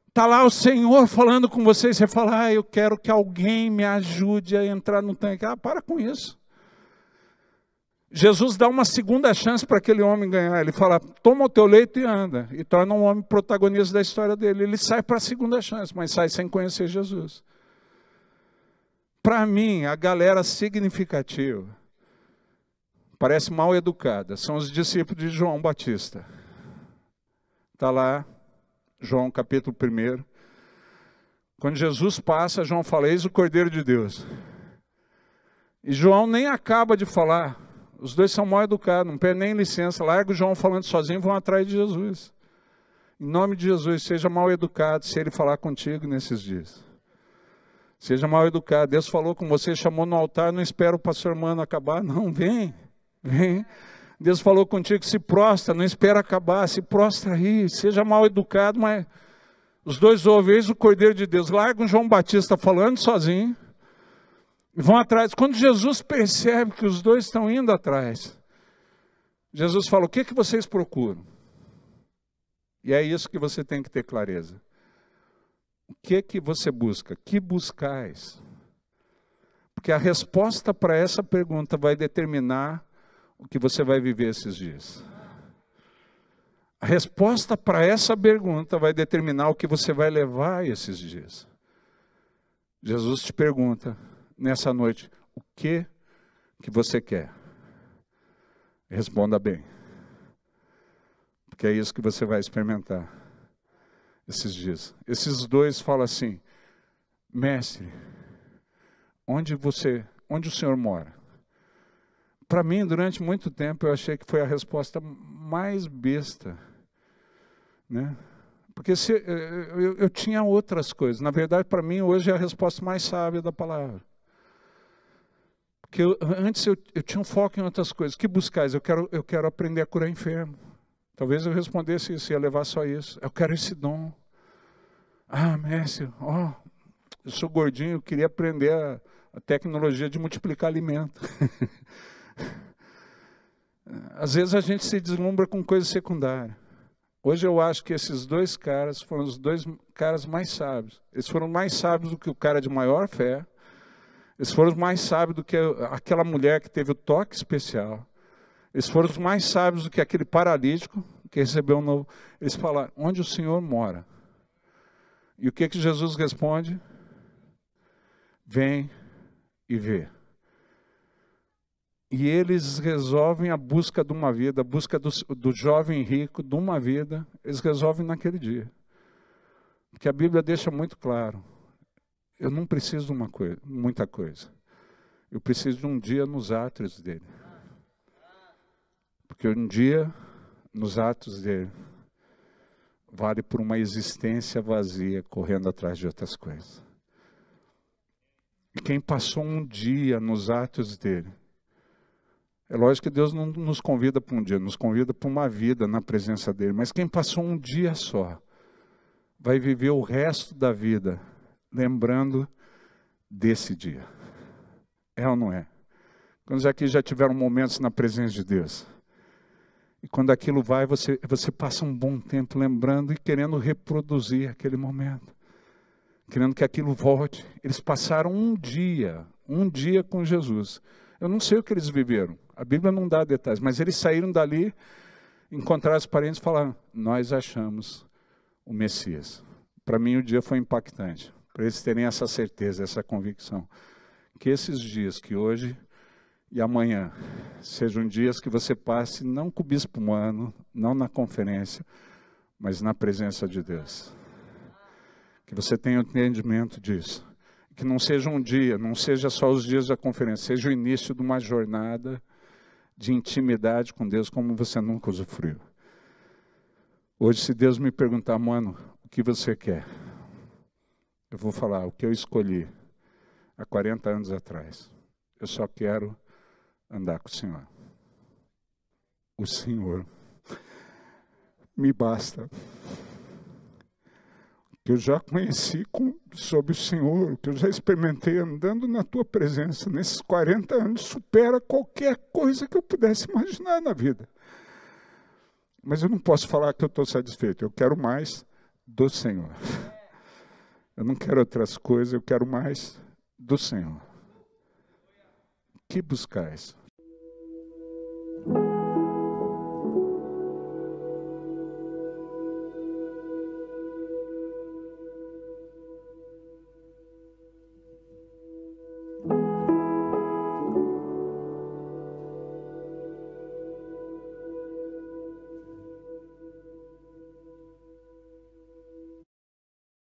Speaker 1: Está lá o Senhor falando com você e você fala, ah, eu quero que alguém me ajude a entrar no tanque. Ah, para com isso. Jesus dá uma segunda chance para aquele homem ganhar. Ele fala, toma o teu leito e anda. E torna um homem protagonista da história dele. Ele sai para a segunda chance, mas sai sem conhecer Jesus. Para mim, a galera significativa, parece mal educada, são os discípulos de João Batista. Está lá, João capítulo 1. Quando Jesus passa, João fala, eis o Cordeiro de Deus. E João nem acaba de falar. Os dois são mal educados, não pedem nem licença. Larga o João falando sozinho e vão atrás de Jesus. Em nome de Jesus, seja mal educado se ele falar contigo nesses dias. Seja mal educado. Deus falou com você, chamou no altar, não espera o pastor Mano acabar. Não, vem. Deus falou contigo, se prostra, não espera acabar, se prostra aí. Seja mal educado, mas os dois ouvem, eis o Cordeiro de Deus. Larga o João Batista falando sozinho. E vão atrás. Quando Jesus percebe que os dois estão indo atrás, Jesus fala, o que vocês procuram? E é isso que você tem que ter clareza. O que você busca? Que buscais? Porque a resposta para essa pergunta vai determinar o que você vai viver esses dias. A resposta para essa pergunta vai determinar o que você vai levar esses dias. Jesus te pergunta nessa noite, o que você quer? Responda bem. Porque é isso que você vai experimentar esses dias. Esses dois falam assim, mestre, onde o Senhor mora? Para mim, durante muito tempo, eu achei que foi a resposta mais besta, né? Porque eu tinha outras coisas. Na verdade, para mim, hoje é a resposta mais sábia da palavra. Porque antes eu tinha um foco em outras coisas. Que buscais? Eu quero aprender a curar enfermo. Talvez eu respondesse isso, ia levar só isso. Eu quero esse dom. Ah, mestre, eu sou gordinho, eu queria aprender a tecnologia de multiplicar alimento. Às vezes a gente se deslumbra com coisa secundária. Hoje eu acho que esses dois caras foram os dois caras mais sábios. Eles foram mais sábios do que o cara de maior fé. Eles foram mais sábios do que aquela mulher que teve o toque especial. Eles foram os mais sábios do que aquele paralítico que recebeu um novo. Eles falaram, onde o Senhor mora? E o que Jesus responde? Vem e vê. E eles resolvem a busca de uma vida, a busca do jovem rico, de uma vida, eles resolvem naquele dia. Porque a Bíblia deixa muito claro, eu não preciso de muita coisa. Eu preciso de um dia nos átrios dele. Porque um dia nos atos dele vale por uma existência vazia, correndo atrás de outras coisas. E quem passou um dia nos atos dele, é lógico que Deus não nos convida para um dia, nos convida para uma vida na presença dele. Mas quem passou um dia só, vai viver o resto da vida lembrando desse dia. É ou não é? Quantos aqui já tiveram momentos na presença de Deus? E quando aquilo vai, você passa um bom tempo lembrando e querendo reproduzir aquele momento. Querendo que aquilo volte. Eles passaram um dia com Jesus. Eu não sei o que eles viveram. A Bíblia não dá detalhes, mas eles saíram dali, encontraram os parentes e falaram, nós achamos o Messias. Para mim o dia foi impactante, para eles terem essa certeza, essa convicção. Que esses dias, que hoje e amanhã, sejam dias que você passe não com o bispo humano, não na conferência, mas na presença de Deus. Que você tenha o entendimento disso. Que não seja um dia, não seja só os dias da conferência, seja o início de uma jornada de intimidade com Deus como você nunca usufruiu. Hoje, se Deus me perguntar, mano, o que você quer? Eu vou falar o que eu escolhi há 40 anos atrás. Eu só quero andar com o Senhor. O Senhor me basta. Que eu já conheci sobre o Senhor, que eu já experimentei andando na tua presença nesses 40 anos, supera qualquer coisa que eu pudesse imaginar na vida. Mas eu não posso falar que eu estou satisfeito, eu quero mais do Senhor. Eu não quero outras coisas, eu quero mais do Senhor. Que buscais?